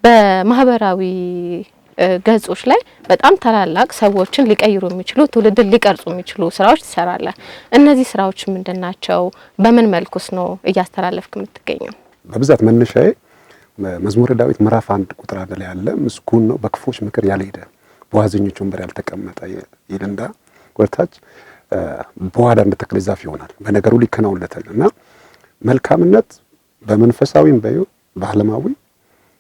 [SPEAKER 3] በማህበራዊ ገጾች ላይ በጣም ታላላቅ ሰዎችን ሊቀይሩ የሚችሉ ትውልድን ሊቀርጹ የሚችሉ ስራዎች ትሰራለህ። እነዚህ ስራዎች ምንድናቸው? በምን መልኩስ ነው እያስተላለፍክ የምትገኘው?
[SPEAKER 4] በብዛት መነሻዬ መዝሙረ ዳዊት ምዕራፍ 1 ቁጥር 1 ላይ ያለ ምስጉን ነው በክፎች ምክር ያልሄደ በዋዘኞች ወንበር ያልተቀመጠ ይልና ወርታች በዋዳ እንደተከለ ዛፍ ይሆናል በነገሩ ሊከናውንለታል። እና መልካምነት በመንፈሳዊም በዓለማዊ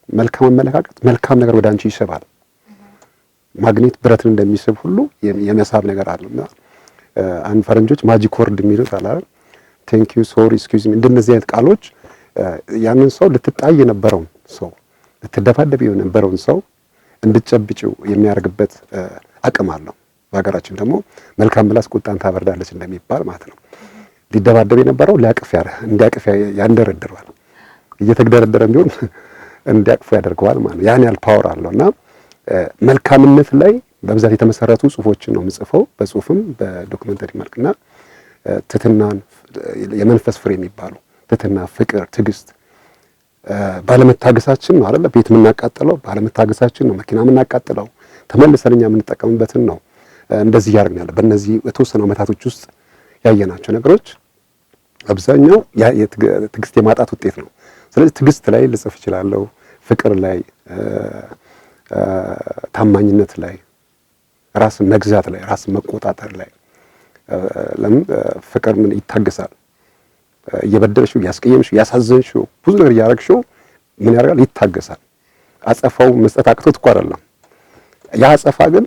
[SPEAKER 4] መልካም አመለካከት መልካም ነገር ወደ አንቺ ይስባል። ማግኔት ብረትን እንደሚስብ ሁሉ የሚያሳብ ነገር አለና አንድ ፈረንጆች ማጂክ ወርድ የሚሉት አለ ቴንክ ዩ ሶሪ ኤክስኪውዝ ሚ እንደነዚህ አይነት ቃሎች ያንን ሰው ልትጣይ የነበረውን ሰው ልትደፋደብ የነበረውን ሰው እንድትጨብጭው የሚያደርግበት አቅም አለው። በሀገራችን ደግሞ መልካም ምላስ ቁጣን ታበርዳለች እንደሚባል ማለት ነው። ሊደባደብ የነበረው እንዲያቅፍ ያንደረድረዋል። እየተግደረደረ ቢሆን እንዲያቅፍ ያደርገዋል ማለት ነው። ያን ያህል ፓወር አለውና መልካምነት ላይ በብዛት የተመሰረቱ ጽሁፎችን ነው የምጽፈው በጽሁፍም በዶክመንተሪ መልክና ትህትናን የመንፈስ ፍሬ የሚባሉ ትህትና፣ ፍቅር፣ ትዕግስት ባለመታገሳችን ነው አይደል ቤት የምናቃጥለው፣ ባለመታገሳችን ነው መኪና የምናቃጥለው፣ ተመልሰን እኛ የምንጠቀምበትን ነው እንደዚህ ያደርግን ያለ። በእነዚህ የተወሰኑ ዓመታቶች ውስጥ ያየናቸው ነገሮች አብዛኛው ትዕግስት የማጣት ውጤት ነው። ስለዚህ ትዕግስት ላይ ልጽፍ እችላለሁ፣ ፍቅር ላይ፣ ታማኝነት ላይ፣ ራስን መግዛት ላይ፣ ራስን መቆጣጠር ላይ። ለምን ፍቅር ምን ይታገሳል? እየበደልሽው፣ ያስቀየምሽው፣ ያሳዘንሽው ብዙ ነገር ያደረግሽው ምን ያደርጋል? ይታገሳል። አጸፋው መስጠት አቅቶት እኮ አይደለም። ያ አጸፋ ግን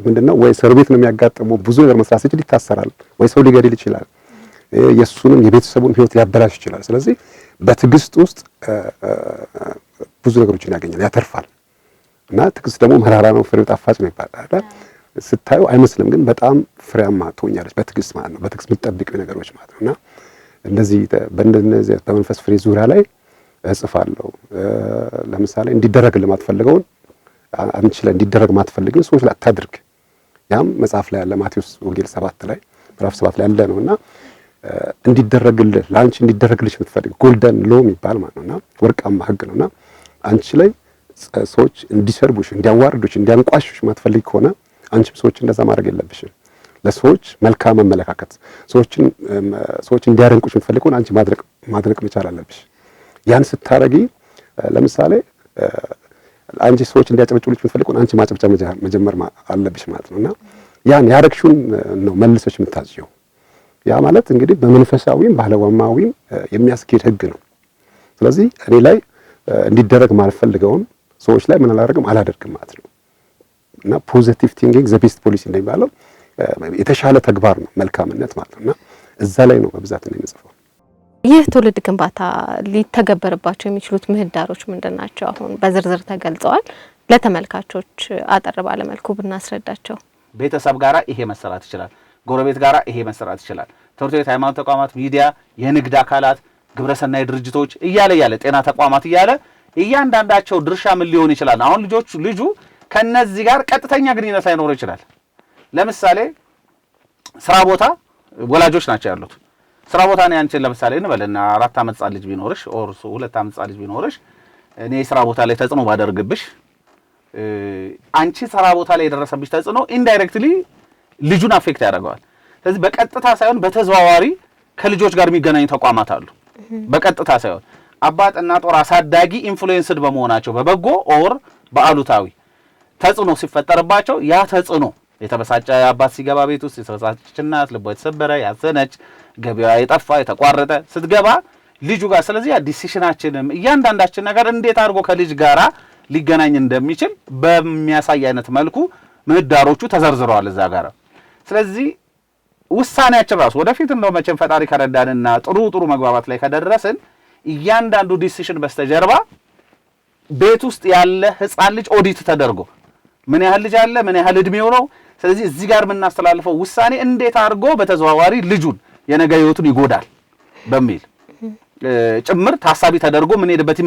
[SPEAKER 4] ምንድነው? ወይ እስር ቤት ነው የሚያጋጥመው፣ ብዙ ነገር መስራት ሲችል ይታሰራል፣ ወይ ሰው ሊገድል ይችላል፣ የሱንም የቤተሰቡን ሕይወት ሊያበላሽ ይችላል። ስለዚህ በትዕግስት ውስጥ ብዙ ነገሮችን ያገኛል፣ ያተርፋል። እና ትዕግስት ደግሞ መራራ ነው ፍሬው ጣፋጭ ነው ይባላል። ስታዩ አይመስልም፣ ግን በጣም ፍሬያማ ትሆኛለች በትዕግስት ማለት ነው። በትዕግስት የምትጠብቂው ነገሮች ማለት ነውና እንደዚህ በእንደነዚህ በመንፈስ ፍሬ ዙሪያ ላይ እጽፋለሁ። ለምሳሌ እንዲደረግልህ የማትፈልገውን አንቺ ላይ እንዲደረግ የማትፈልጊውን ሰዎች ላይ አታድርግ። ያም መጽሐፍ ላይ ያለ ማቴዎስ ወንጌል 7 ላይ ምዕራፍ 7 ላይ ያለ ነውና እንዲደረግልህ ለአንቺ እንዲደረግልሽ የምትፈልጊው ጎልደን ሎ የሚባል ማለት ነውና ወርቃማ ሕግ ነውና አንቺ ላይ ሰዎች እንዲሰርቡሽ፣ እንዲያዋርዱሽ፣ እንዲያንቋሽሽ የማትፈልጊ ከሆነ አንቺም ሰዎች እንደዛ ማድረግ የለብሽም። ለሰዎች መልካም አመለካከት ሰዎች እንዲያደንቁሽ የምትፈልጊ ከሆነ አንቺ ማድረግ መቻል አለብሽ። ያን ስታረጊ ለምሳሌ አንቺ ሰዎች እንዲያጨበጭቡልሽ የምትፈልጊ ከሆነ አንቺ ማጨብጨብ መጀመር አለብሽ ማለት ነውና ያን ያረግሽውን ነው መልሰሽ የምታዝየው። ያ ማለት እንግዲህ በመንፈሳዊም ባህለዋማዊም የሚያስኬድ ሕግ ነው። ስለዚህ እኔ ላይ እንዲደረግ ማልፈልገውን ሰዎች ላይ ምን አላደርግም ማለት ነው። እና ፖዚቲቭ ቲንኪንግ ዘ ቤስት ፖሊሲ እንደሚባለው የተሻለ ተግባር ነው መልካምነት ማለት ነው። እና እዛ ላይ ነው በብዛት ነው የምጽፈው።
[SPEAKER 3] ይህ ትውልድ ግንባታ ሊተገበርባቸው የሚችሉት ምህዳሮች ምንድናቸው? አሁን በዝርዝር ተገልጸዋል። ለተመልካቾች አጠር ባለ መልኩ ብናስረዳቸው።
[SPEAKER 5] ቤተሰብ ጋራ ይሄ መሰራት ይችላል። ጎረቤት ጋራ ይሄ መሰራት ይችላል። ትምህርት ቤት፣ ሃይማኖት ተቋማት፣ ሚዲያ፣ የንግድ አካላት፣ ግብረሰናይ ድርጅቶች እያለ ጤና ተቋማት እያለ እያንዳንዳቸው ድርሻ ምን ሊሆን ይችላል? አሁን ልጁ ከነዚህ ጋር ቀጥተኛ ግንኙነት ላይኖር ይችላል። ለምሳሌ ስራ ቦታ ወላጆች ናቸው ያሉት። ስራ ቦታ ነው አንቺ ለምሳሌ እንበልና 4 ዓመት ጻ ልጅ ቢኖርሽ ኦር 2 ዓመት ጻ ልጅ ቢኖርሽ እኔ ስራ ቦታ ላይ ተጽዕኖ ባደርግብሽ አንቺ ስራ ቦታ ላይ የደረሰብሽ ተጽዕኖ ኢንዳይሬክትሊ ልጁን አፌክት ያደርገዋል። ስለዚህ በቀጥታ ሳይሆን በተዘዋዋሪ ከልጆች ጋር የሚገናኙ ተቋማት አሉ። በቀጥታ ሳይሆን አባት እናት ጦር አሳዳጊ ኢንፍሉዌንስድ በመሆናቸው በበጎ ኦር በአሉታዊ ተጽዕኖ ሲፈጠርባቸው ያ ተጽዕኖ የተበሳጨ አባት ሲገባ ቤት ውስጥ የተበሳጨች እናት፣ ልቧ የተሰበረ ያዘነች፣ ገበያ የጠፋ የተቋረጠ ስትገባ ልጁ ጋር ስለዚህ ያ ዲሲሽናችንም እያንዳንዳችን ነገር እንዴት አድርጎ ከልጅ ጋራ ሊገናኝ እንደሚችል በሚያሳይ አይነት መልኩ ምህዳሮቹ ተዘርዝረዋል እዛ ጋር። ስለዚህ ውሳኔያችን ራሱ ወደፊት እንደው መቼም ፈጣሪ ከረዳንና ጥሩ መግባባት ላይ ከደረስን እያንዳንዱ ዲሲሽን በስተጀርባ ቤት ውስጥ ያለ ህፃን ልጅ ኦዲት ተደርጎ ምን ያህል ልጅ አለ፣ ምን ያህል እድሜው ነው፣ ስለዚህ እዚህ ጋር የምናስተላልፈው ውሳኔ እንዴት አድርጎ በተዘዋዋሪ ልጁን የነገ ህይወቱን ይጎዳል በሚል ጭምር ታሳቢ ተደርጎ ምን ሄድበት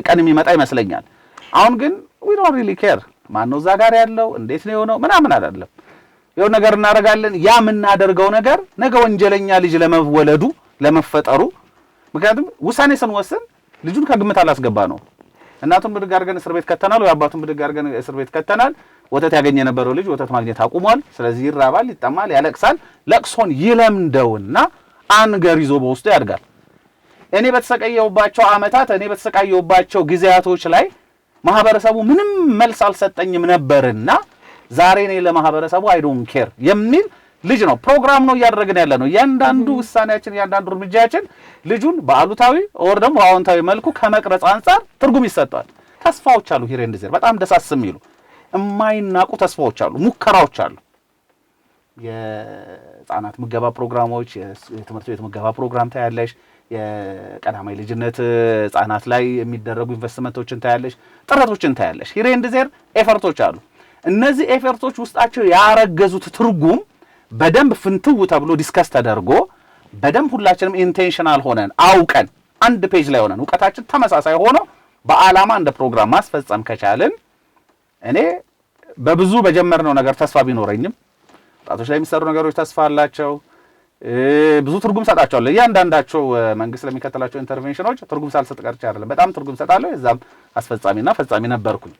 [SPEAKER 5] ቀን የሚመጣ ይመስለኛል። አሁን ግን we don't really care ማን ነው እዛ ጋር ያለው እንዴት ነው የሆነው ምናምን አይደለም። የሆነ ነገር እናደርጋለን። ያ የምናደርገው ነገር ነገ ወንጀለኛ ልጅ ለመወለዱ ለመፈጠሩ ምክንያቱም ውሳኔ ስንወስን ልጁን ከግምት አላስገባ ነው። እናቱን ብድግ አድርገን እስር ቤት ከተናል ወይ አባቱን ብድግ አድርገን እስር ቤት ከተናል። ወተት ያገኘ የነበረው ልጅ ወተት ማግኘት አቁሟል። ስለዚህ ይራባል፣ ይጠማል፣ ያለቅሳል። ለቅሶን ይለምደውና አንገር ይዞ በውስጡ ያድጋል። እኔ በተሰቃየሁባቸው ዓመታት እኔ በተሰቃየሁባቸው ጊዜያቶች ላይ ማህበረሰቡ ምንም መልስ አልሰጠኝም ነበርና ዛሬ እኔ ለማህበረሰቡ አይ ዶንት ኬር የሚል ልጅ ነው። ፕሮግራም ነው እያደረግን ያለ ነው። እያንዳንዱ ውሳኔያችን እያንዳንዱ እርምጃችን ልጁን በአሉታዊ ወር ደግሞ አዎንታዊ መልኩ ከመቅረጽ አንፃር ትርጉም ይሰጣል። ተስፋዎች አሉ። ሂር ኤንድ ዜር በጣም ደሳስ የሚሉ የማይናቁ ተስፋዎች አሉ፣ ሙከራዎች አሉ። የህፃናት ምገባ ፕሮግራሞች፣ የትምህርት ቤት ምገባ ፕሮግራም ታያለሽ። የቀዳማይ ልጅነት ህፃናት ላይ የሚደረጉ ኢንቨስትመንቶችን ታያለሽ፣ ጥረቶችን ታያለሽ። ሂር ኤንድ ዜር ኤፈርቶች አሉ። እነዚህ ኤፈርቶች ውስጣቸው ያረገዙት ትርጉም በደንብ ፍንትው ተብሎ ዲስከስ ተደርጎ በደንብ ሁላችንም ኢንቴንሽናል ሆነን አውቀን አንድ ፔጅ ላይ ሆነን ዕውቀታችን ተመሳሳይ ሆኖ በአላማ እንደ ፕሮግራም ማስፈጸም ከቻልን እኔ በብዙ በጀመርነው ነገር ተስፋ ቢኖረኝም ወጣቶች ላይ የሚሰሩ ነገሮች ተስፋ አላቸው። ብዙ ትርጉም ሰጣቸዋለሁ። እያንዳንዳቸው መንግስት ለሚከተላቸው ኢንተርቬንሽኖች ትርጉም ሳልሰጥ ቀርቼ አይደለም፣ በጣም ትርጉም ሰጣለሁ። እዛም አስፈጻሚና ፈጻሚ ነበርኩኝ።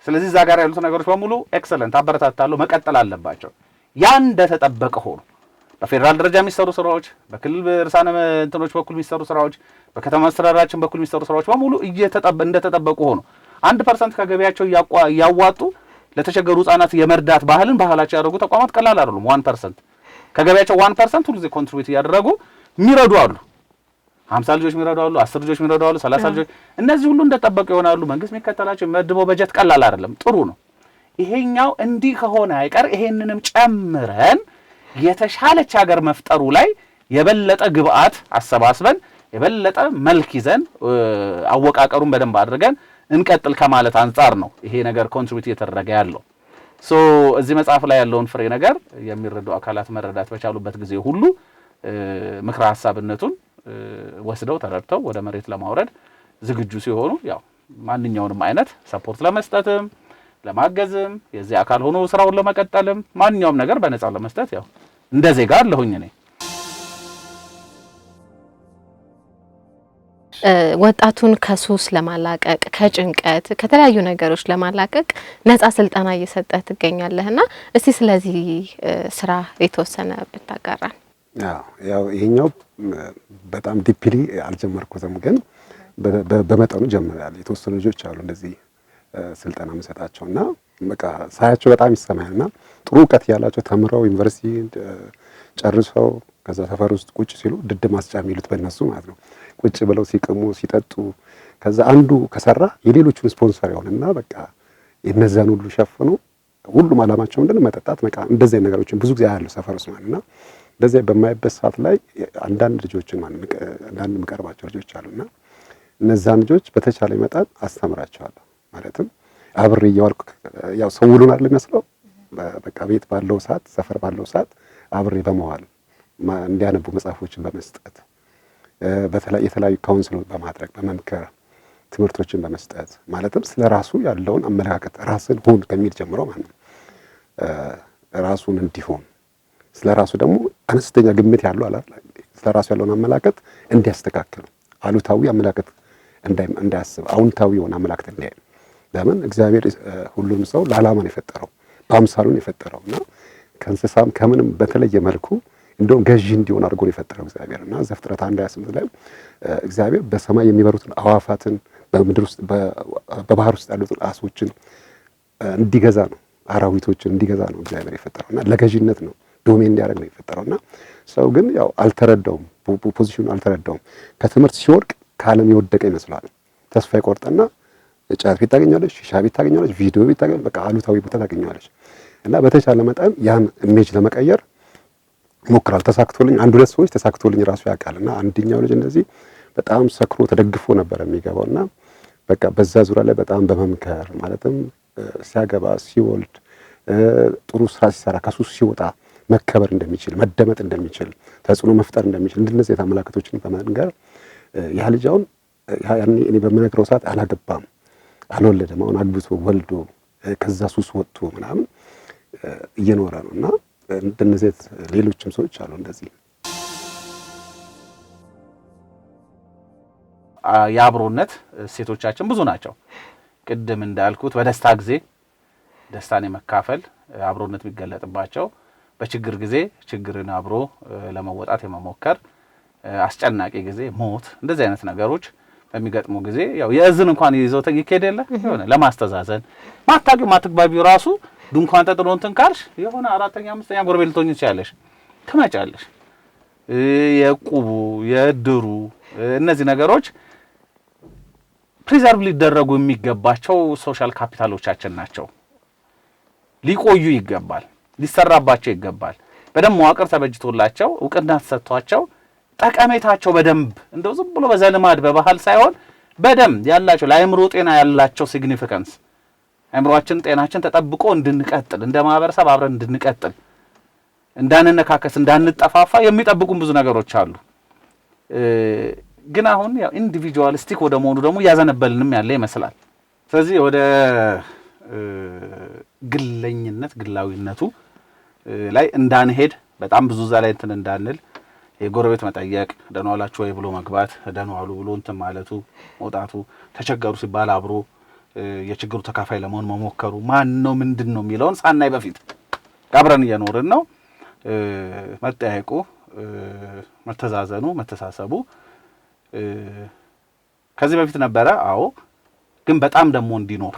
[SPEAKER 5] ስለዚህ እዛ ጋር ያሉት ነገሮች በሙሉ ኤክሰለንት አበረታታለሁ፣ መቀጠል አለባቸው። ያ እንደተጠበቀ ሆኖ በፌደራል ደረጃ የሚሰሩ ስራዎች፣ በክልል ርዕሳነ እንትኖች በኩል የሚሰሩ ስራዎች፣ በከተማ አስተዳደራችን በኩል የሚሰሩ ስራዎች በሙሉ እንደተጠበቁ ሆኖ 1% ከገቢያቸው እያዋጡ ለተቸገሩ ህጻናት የመርዳት ባህላቸው ያደረጉ ተቋማት ቀላል አይደሉም። 1% ከገቢያቸው 1% ሁሉ ጊዜ ኮንትሪቢዩት ያደረጉ የሚረዱ አሉ። 50 ልጆች የሚረዱ አሉ፣ 10 ልጆች የሚረዱ አሉ፣ 30 ልጆች። እነዚህ ሁሉ እንደተጠበቁ ይሆናሉ። መንግስት የሚከተላቸው የሚመድበው በጀት ቀላል አይደለም፣ ጥሩ ነው። ይሄኛው እንዲህ ከሆነ አይቀር ይሄንንም ጨምረን የተሻለች ሀገር መፍጠሩ ላይ የበለጠ ግብአት አሰባስበን የበለጠ መልክ ይዘን አወቃቀሩን በደንብ አድርገን እንቀጥል ከማለት አንፃር ነው ይሄ ነገር ኮንትሪቢዩት እየተደረገ ያለው። እዚህ መጽሐፍ ላይ ያለውን ፍሬ ነገር የሚረዱ አካላት መረዳት በቻሉበት ጊዜ ሁሉ ምክረ ሐሳብነቱን ወስደው ተረድተው ወደ መሬት ለማውረድ ዝግጁ ሲሆኑ ያው ማንኛውንም አይነት ሰፖርት ለመስጠትም ለማገዝም የዚህ አካል ሆኖ ስራውን ለመቀጠልም ማንኛውም ነገር በነፃ ለመስጠት ያው እንደ ዜጋ አለሁኝ እኔ።
[SPEAKER 3] ወጣቱን ከሱስ ለማላቀቅ ከጭንቀት ከተለያዩ ነገሮች ለማላቀቅ ነፃ ስልጠና እየሰጠህ ትገኛለህና እስቲ ስለዚህ ስራ የተወሰነ ብታጋራን።
[SPEAKER 4] ያው ይሄኛው በጣም ዲፕሊ አልጀመርኩትም፣ ግን በመጠኑ ጀምራለሁ። የተወሰኑ ልጆች አሉ እንደዚህ ስልጠና መሰጣቸውና በቃ ሳያቸው በጣም ይሰማልና ጥሩ ዕውቀት ያላቸው ተምረው ዩኒቨርሲቲ ጨርሰው ከዛ ሰፈር ውስጥ ቁጭ ሲሉ ድድ ማስጫ የሚሉት በእነሱ ማለት ነው። ቁጭ ብለው ሲቅሙ ሲጠጡ ከዛ አንዱ ከሰራ የሌሎቹን ስፖንሰር ይሆንና በቃ የነዛን ሁሉ ሸፍኑ። ሁሉም አላማቸው ምንድነው? መጠጣት፣ መቃም። እንደዚህ አይነት ነገሮችን ብዙ ጊዜ ያለው ሰፈር ውስጥ ማለትና እንደዚህ በማይበት ሰዓት ላይ አንዳንድ ልጆችን አንዳንድ መቀርባቸው ልጆች አሉና እነዛን ልጆች በተቻለ መጠን አስተምራቸዋለሁ። ማለትም አብሬ እያዋልኩ ያው ሰው ውሉን አይደል የሚመስለው በቃ ቤት ባለው ሰዓት ሰፈር ባለው ሰዓት አብሬ በመዋል እንዲያነቡ መጽሐፎችን በመስጠት የተለያዩ ካውንስል በማድረግ በመምከር ትምህርቶችን በመስጠት ማለትም ስለራሱ ያለውን አመለካከት ራስን ሁን ከሚል ጀምሮ ማለት ነው ራሱን እንዲሆን ስለራሱ ደግሞ አነስተኛ ግምት ያለው አላል ስለራሱ ያለውን አመለካከት እንዲያስተካክል አሉታዊ አመለካከት እንዳያስብ አዎንታዊ የሆነ አመለካከት እንዲያይ። ለምን እግዚአብሔር ሁሉንም ሰው ለዓላማ ነው የፈጠረው በአምሳሉን የፈጠረውና ከእንስሳም ከምንም በተለየ መልኩ እንደውም ገዢ እንዲሆን አድርጎ ነው የፈጠረው እግዚአብሔርና ዘፍጥረት 1:28 ላይ እግዚአብሔር በሰማይ የሚበሩትን አዋፋትን በምድር ውስጥ በባህር ውስጥ ያሉትን አሶችን እንዲገዛ ነው አራዊቶችን እንዲገዛ ነው እግዚአብሔር የፈጠረውና ለገዢነት ነው ዶሜን እንዲያደርግ ነው የፈጠረውና ሰው ግን ያው አልተረዳውም ፖዚሽኑ አልተረዳውም። ከትምህርት ሲወድቅ ከዓለም የወደቀ ይመስላል። ተስፋ ይቆርጥና ጫት ቤት ታገኛለች፣ ሺሻ ቤት ታገኛለች፣ ቪዲዮ ቤት ታገኛለች፣ በቃ አሉታዊ ቦታ ታገኛለች። እና በተቻለ መጠን ያን ኢሜጅ ለመቀየር ሞክራል። ተሳክቶልኝ አንድ ሁለት ሰዎች ተሳክቶልኝ ራሱ ያውቃልና አንደኛው ልጅ እንደዚህ በጣም ሰክሮ ተደግፎ ነበር የሚገባውና በቃ በዛ ዙሪያ ላይ በጣም በመምከር ማለትም ሲያገባ ሲወልድ ጥሩ ስራ ሲሰራ ከሱስ ሲወጣ መከበር እንደሚችል መደመጥ እንደሚችል ተጽዕኖ መፍጠር እንደሚችል እንደነዚህ የተመላከቶችን በመንገር ያ ልጅ አሁን ያኔ እኔ በመነግረው ሰዓት አላገባም አልወለደም። አሁን አግብቶ ወልዶ ከዛ ሱስ ወጥቶ ምናምን እየኖረ ነውና እንደነዚህ ሌሎችም ሰዎች አሉ እንደዚህ።
[SPEAKER 5] የአብሮነት ሴቶቻችን ብዙ ናቸው። ቅድም እንዳልኩት በደስታ ጊዜ ደስታን የመካፈል አብሮነት የሚገለጥባቸው፣ በችግር ጊዜ ችግርን አብሮ ለመወጣት የመሞከር፣ አስጨናቂ ጊዜ ሞት፣ እንደዚህ አይነት ነገሮች በሚገጥሙ ጊዜ ያው የእዝን እንኳን ይዘው ይኬድ የለ የሆነ ለማስተዛዘን ማታቂው ማትግባቢው ራሱ ድንኳን ተጥሎ እንትን ካልሽ የሆነ አራተኛ አምስተኛ ጎረቤት ልትሆኚ ትችያለሽ፣ ትመጫለሽ። የቁቡ የድሩ እነዚህ ነገሮች ፕሪዘርቭ ሊደረጉ የሚገባቸው ሶሻል ካፒታሎቻችን ናቸው። ሊቆዩ ይገባል፣ ሊሰራባቸው ይገባል። በደንብ መዋቅር ተበጅቶላቸው እውቅና ተሰጥቷቸው ጠቀሜታቸው በደንብ እንደው ዝም ብሎ በዘልማድ በባህል ሳይሆን በደንብ ያላቸው ለአእምሮ ጤና ያላቸው ሲግኒፊካንስ አእምሮአችን ጤናችን ተጠብቆ እንድንቀጥል እንደ ማህበረሰብ አብረን እንድንቀጥል እንዳንነካከስ እንዳንጠፋፋ የሚጠብቁን ብዙ ነገሮች አሉ። ግን አሁን ያው ኢንዲቪጁዋሊስቲክ ወደ መሆኑ ደግሞ እያዘነበልንም ያለ ይመስላል። ስለዚህ ወደ ግለኝነት ግላዊነቱ ላይ እንዳንሄድ በጣም ብዙ እዛ ላይ እንትን እንዳንል የጎረቤት መጠየቅ ደህና ዋላችሁ ወይ ብሎ መግባት ደህና ዋሉ ብሎ እንትን ማለቱ መውጣቱ ተቸገሩ ሲባል አብሮ የችግሩ ተካፋይ ለመሆን መሞከሩ ማን ነው ምንድን ነው የሚለውን ሳናይ በፊት አብረን እየኖርን ነው። መጠያየቁ መተዛዘኑ መተሳሰቡ ከዚህ በፊት ነበረ። አዎ ግን በጣም ደግሞ እንዲኖር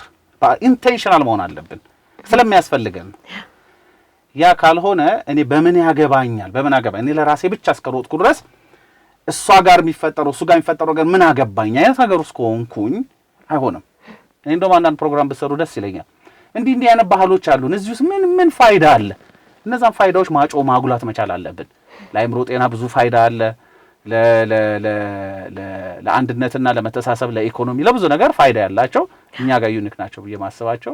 [SPEAKER 5] ኢንቴንሽናል መሆን አለብን ስለሚያስፈልገን። ያ ካልሆነ እኔ በምን ያገባኛል በምን አገባኝ እኔ ለራሴ ብቻ እስከሮጥኩ ድረስ እሷ ጋር የሚፈጠረው እሱ ጋር የሚፈጠረው ነገር ምን አገባኝ አይነት ነገር ውስጥ ከሆንኩኝ አይሆንም። እኔ እንደውም አንዳንድ ፕሮግራም ብትሰሩ ደስ ይለኛል። እንዲህ አይነት ባህሎች አሉን እዚህ ውስጥ ምን ፋይዳ አለ? እነዛን ፋይዳዎች ማጮ ማጉላት መቻል አለብን። ለአእምሮ ጤና ብዙ ፋይዳ አለ። ለአንድነትና ለመተሳሰብ ለኢኮኖሚ ለብዙ ነገር ፋይዳ ያላቸው እኛ ጋር ዩኒክ ናቸው ብዬ ማስባቸው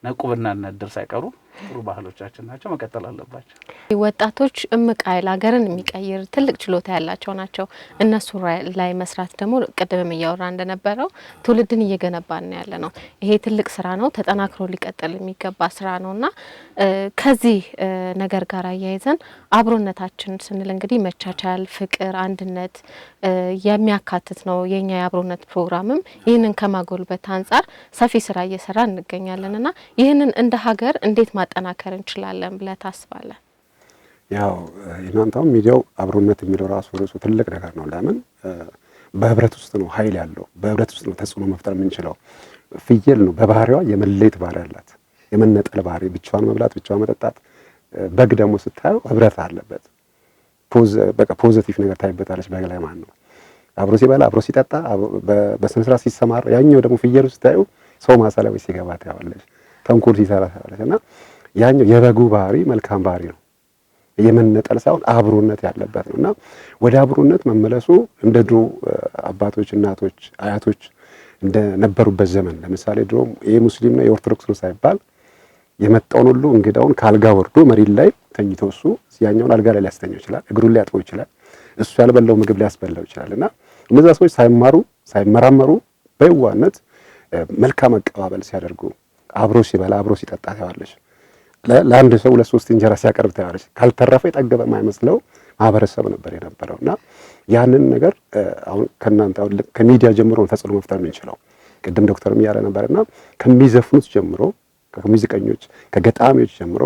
[SPEAKER 5] ነቁብና ነድር ሳይቀሩ ጥሩ ባህሎቻችን ናቸው፣ መቀጠል አለባቸው። ወጣቶች እምቅ ኃይል ሀገርን የሚቀይር ትልቅ ችሎታ ያላቸው ናቸው። እነሱ ላይ መስራት ደግሞ ቅድም እያወራ እንደነበረው ትውልድን እየገነባን ያለ ነው። ይሄ ትልቅ ስራ ነው፣ ተጠናክሮ ሊቀጥል የሚገባ ስራ ነውና ከዚህ ነገር ጋር አያይዘን አብሮነታችን ስንል እንግዲህ መቻቻል፣ ፍቅር፣ አንድነት የሚያካትት ነው። የኛ የአብሮነት ፕሮግራምም ይህንን ከማጎልበት አንጻር ሰፊ ስራ እየሰራ እንገኛለንና ይህንን እንደ ሀገር እንዴት ማጠናከር እንችላለን ብለህ ታስባለህ?
[SPEAKER 4] ያው እናንተው ሚዲያው አብሮነት የሚለው ራሱ ትልቅ ነገር ነው። ለምን በህብረት ውስጥ ነው ኃይል ያለው፣ በህብረት ውስጥ ነው ተጽዕኖ መፍጠር የምንችለው። ፍየል ነው በባህሪዋ የመለየት ባህሪ ያላት፣ የመነጠል ባህሪ፣ ብቻዋን መብላት ብቻዋን መጠጣት። በግ ደግሞ ስታየው ህብረት አለበት። በቃ ፖዚቲቭ ነገር ታይበታለች በግ ላይ ማለት ነው። አብሮ ሲበላ አብሮ ሲጠጣ በስነ ስርዓት ሲሰማር፣ ያኛው ደግሞ ፍየሉ ስታዩ ሰው ማሳ ላይ ሲገባ ታያለች፣ ተንኮል ሲሰራ ታያለች። እና ያኛው የበጉ ባህሪ መልካም ባህሪ ነው፣ የመነጠል ሳይሆን አብሮነት ያለበት ነው። እና ወደ አብሮነት መመለሱ እንደ ድሮ አባቶች፣ እናቶች፣ አያቶች እንደነበሩበት ዘመን ለምሳሌ ድሮ የሙስሊም ነው የኦርቶዶክስ ነው ሳይባል የመጣውን ሁሉ እንግዳውን ካልጋ ወርዶ መሬት ላይ ተኝቶ እሱ ያኛውን አልጋ ላይ ሊያስተኛው ይችላል፣ እግሩን ሊያጥበው ይችላል፣ እሱ ያልበላው ምግብ ሊያስበላው ይችላል። እና እነዛ ሰዎች ሳይማሩ ሳይመራመሩ በየዋነት መልካም አቀባበል ሲያደርጉ አብሮ ሲበላ አብሮ ሲጠጣ ታያለች። ለአንድ ሰው ሁለት ሶስት እንጀራ ሲያቀርብ ታያለች። ካልተረፈ የጠገበ የማይመስለው ማህበረሰብ ነበር የነበረው። እና ያንን ነገር አሁን ከናንተ አሁን ከሚዲያ ጀምሮ ተጽዕኖ መፍጠር የምንችለው ቅድም ዶክተርም ያለ ነበርና ከሚዘፍኑት ጀምሮ ከሙዚቀኞች ከገጣሚዎች ጀምሮ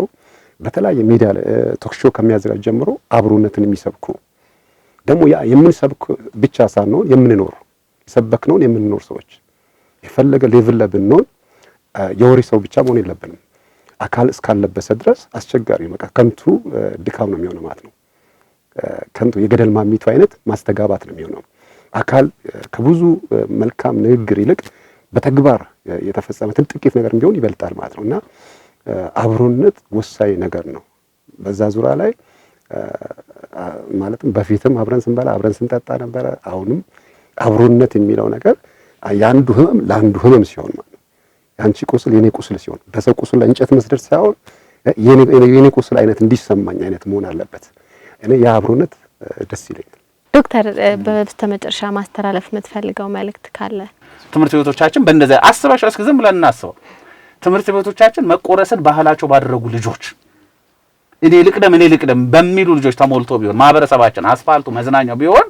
[SPEAKER 4] በተለያየ ሚዲያ ቶክ ሾው ከሚያዘጋጅ ጀምሮ አብሮነትን የሚሰብኩ ደግሞ ያ የምንሰብክ ብቻ ሳንሆን የምንኖር የሰበክነውን የምንኖር ሰዎች የፈለገ ሌቭል ላይ ብንሆን የወሬ ሰው ብቻ መሆን የለብንም። አካል እስካለበሰ ድረስ አስቸጋሪ በቃ ከንቱ ድካም ነው የሚሆነው ማለት ነው። ከንቱ የገደል ማሚቱ አይነት ማስተጋባት ነው የሚሆነው። አካል ከብዙ መልካም ንግግር ይልቅ በተግባር የተፈጸመ ጥቂት ነገር ቢሆን ይበልጣል ማለት ነውና አብሮነት ወሳኝ ነገር ነው። በዛ ዙሪያ ላይ ማለትም በፊትም አብረን ስንበላ አብረን ስንጠጣ ነበረ። አሁንም አብሮነት የሚለው ነገር ያንዱ ህመም ለአንዱ ህመም ሲሆን ማለት ነው። ያንቺ ቁስል የኔ ቁስል ሲሆን በሰው ቁስል ላይ እንጨት መስደድ ሳይሆን የኔ ቁስል አይነት እንዲሰማኝ አይነት መሆን አለበት። እኔ ያ አብሮነት ደስ ይለኛል።
[SPEAKER 3] ዶክተር በስተመጨረሻ ማስተላለፍ የምትፈልገው መልእክት ካለ?
[SPEAKER 5] ትምህርት ቤቶቻችን በእንደዛ አስባሽ እስከ ዝም ብለን እናስበው። ትምህርት ቤቶቻችን መቆረስን ባህላቸው ባደረጉ ልጆች እኔ ልቅደም በሚሉ ልጆች ተሞልቶ ቢሆን ማህበረሰባችን አስፋልቱ መዝናኛው ቢሆን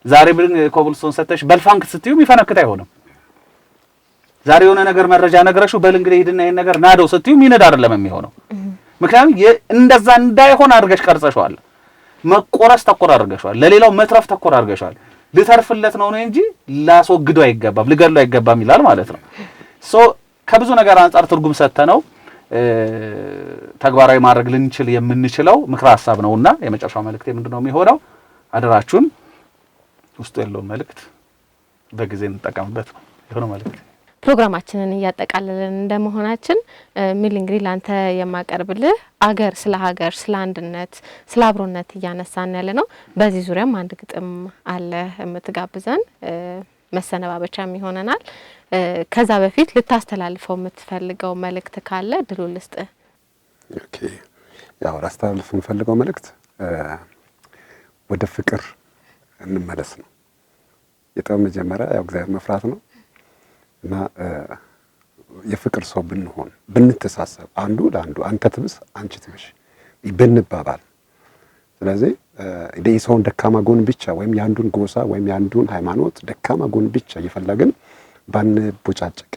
[SPEAKER 5] ዛሬ ብልን ኮብልስቶን ሰተሽ በልፋንክ ስትዩ የሚፈነክት አይሆንም። ዛሬ የሆነ ነገር መረጃ ነገረሽው በል እንግዲህ ሄድና ይሄን ነገር ናደው ስትዩ የሚነድ አይደለም የሚሆነው። ምክንያቱም እንደዛ እንዳይሆን አድርገሽ ቀርጸሽዋል። መቆረስ ተቆር አድርገሽዋል። ለሌላው መትረፍ ተቆር አድርገሽዋል። ልተርፍለት ነው እንጂ ላስወግደው አይገባም፣ ልገድለው አይገባም ይላል ማለት ነው። ከብዙ ነገር አንፃር ትርጉም ሰተነው ተግባራዊ ማድረግ ልንችል የምንችለው ምክረ ሐሳብ ነውና የመጨረሻው መልእክቴ ምንድነው የሚሆነው? አደራችሁን ውስጡ ያለው መልእክት በጊዜ እንጠቀምበት ነው የሆነው መልእክት።
[SPEAKER 3] ፕሮግራማችንን እያጠቃለልን እንደመሆናችን ሚል እንግዲህ ላንተ የማቀርብልህ አገር ስለ ሀገር ስለ አንድነት ስለ አብሮነት እያነሳን ያለ ነው። በዚህ ዙሪያም አንድ ግጥም አለ የምትጋብዘን መሰነባበቻም ይሆነናል። ከዛ በፊት ልታስተላልፈው የምትፈልገው መልእክት ካለ ድሉ ልስጥ።
[SPEAKER 4] ኦኬ፣ ያው ላስተላልፍ የምፈልገው መልእክት ወደ ፍቅር እንመለስ ነው። የጥበብ መጀመሪያ ያው እግዚአብሔር መፍራት ነው እና የፍቅር ሰው ብንሆን ብንተሳሰብ፣ አንዱ ለአንዱ አንተ ትብስ አንቺ ትብሽ ብንባባል። ስለዚህ የሰውን ደካማ ጎን ብቻ ወይም የአንዱን ጎሳ ወይም የአንዱን ሃይማኖት ደካማ ጎን ብቻ እየፈለግን ባንቦጫጨቅ፣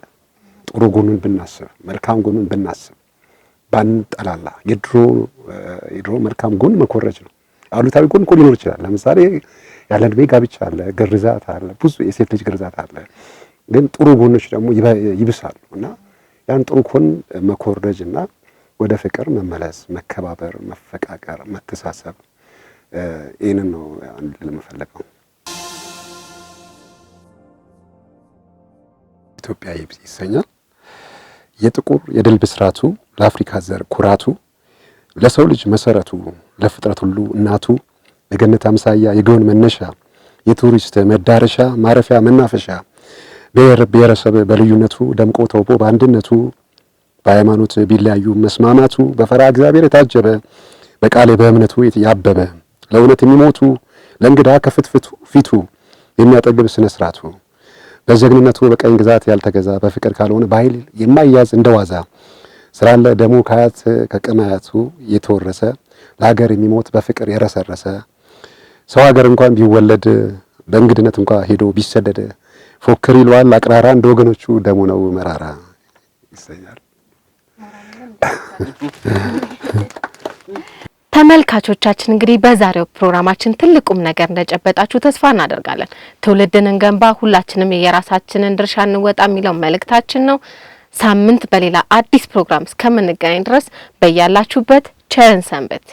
[SPEAKER 4] ጥሩ ጎኑን ብናስብ፣ መልካም ጎኑን ብናስብ፣ ባንጠላላ። የድሮ መልካም ጎን መኮረጅ ነው። አሉታዊ ጎን እኮ ሊኖር ይችላል። ለምሳሌ ያለ ዕድሜ ጋብቻ አለ፣ ግርዛት አለ፣ ብዙ የሴት ልጅ ግርዛት አለ። ግን ጥሩ ጎኖች ደግሞ ይብሳሉ እና ያን ጥሩ ጎን መኮረጅና ወደ ፍቅር መመለስ፣ መከባበር፣ መፈቃቀር፣ መተሳሰብ ይህንን ነው አንድ ለመፈለገው። ኢትዮጵያ ይሰኛል የጥቁር የድል ብስራቱ፣ ለአፍሪካ ዘር ኩራቱ፣ ለሰው ልጅ መሰረቱ፣ ለፍጥረት ሁሉ እናቱ፣ ለገነት አምሳያ የገውን መነሻ፣ የቱሪስት መዳረሻ ማረፊያ መናፈሻ፣ ብሔር ብሔረሰብ በልዩነቱ ደምቆ ተውቦ በአንድነቱ፣ በሃይማኖት ቢለያዩ መስማማቱ፣ በፈሪሃ እግዚአብሔር የታጀበ በቃሌ በእምነቱ ያበበ፣ ለእውነት የሚሞቱ ለእንግዳ ከፍትፍቱ ፊቱ የሚያጠግብ ስነ ስርዓቱ፣ በጀግንነቱ በቀኝ ግዛት ያልተገዛ በፍቅር ካልሆነ በኃይል የማይያዝ እንደዋዛ፣ ስላለ ደሙ ከአያት ከቅማያቱ የተወረሰ ለሀገር የሚሞት በፍቅር የረሰረሰ፣ ሰው ሀገር እንኳን ቢወለድ በእንግድነት እንኳን ሄዶ ቢሰደድ ፎክር ይሏል አቅራራ እንደ ወገኖቹ ደሙ ነው መራራ ይሰኛል።
[SPEAKER 3] ተመልካቾቻችን እንግዲህ በዛሬው ፕሮግራማችን ትልቁም ነገር እንደጨበጣችሁ ተስፋ እናደርጋለን። ትውልድን እንገንባ፣ ሁላችንም የራሳችንን ድርሻ እንወጣ የሚለው መልእክታችን ነው። ሳምንት በሌላ አዲስ ፕሮግራም እስከምንገናኝ ድረስ በያላችሁበት ቸርን ሰንበት።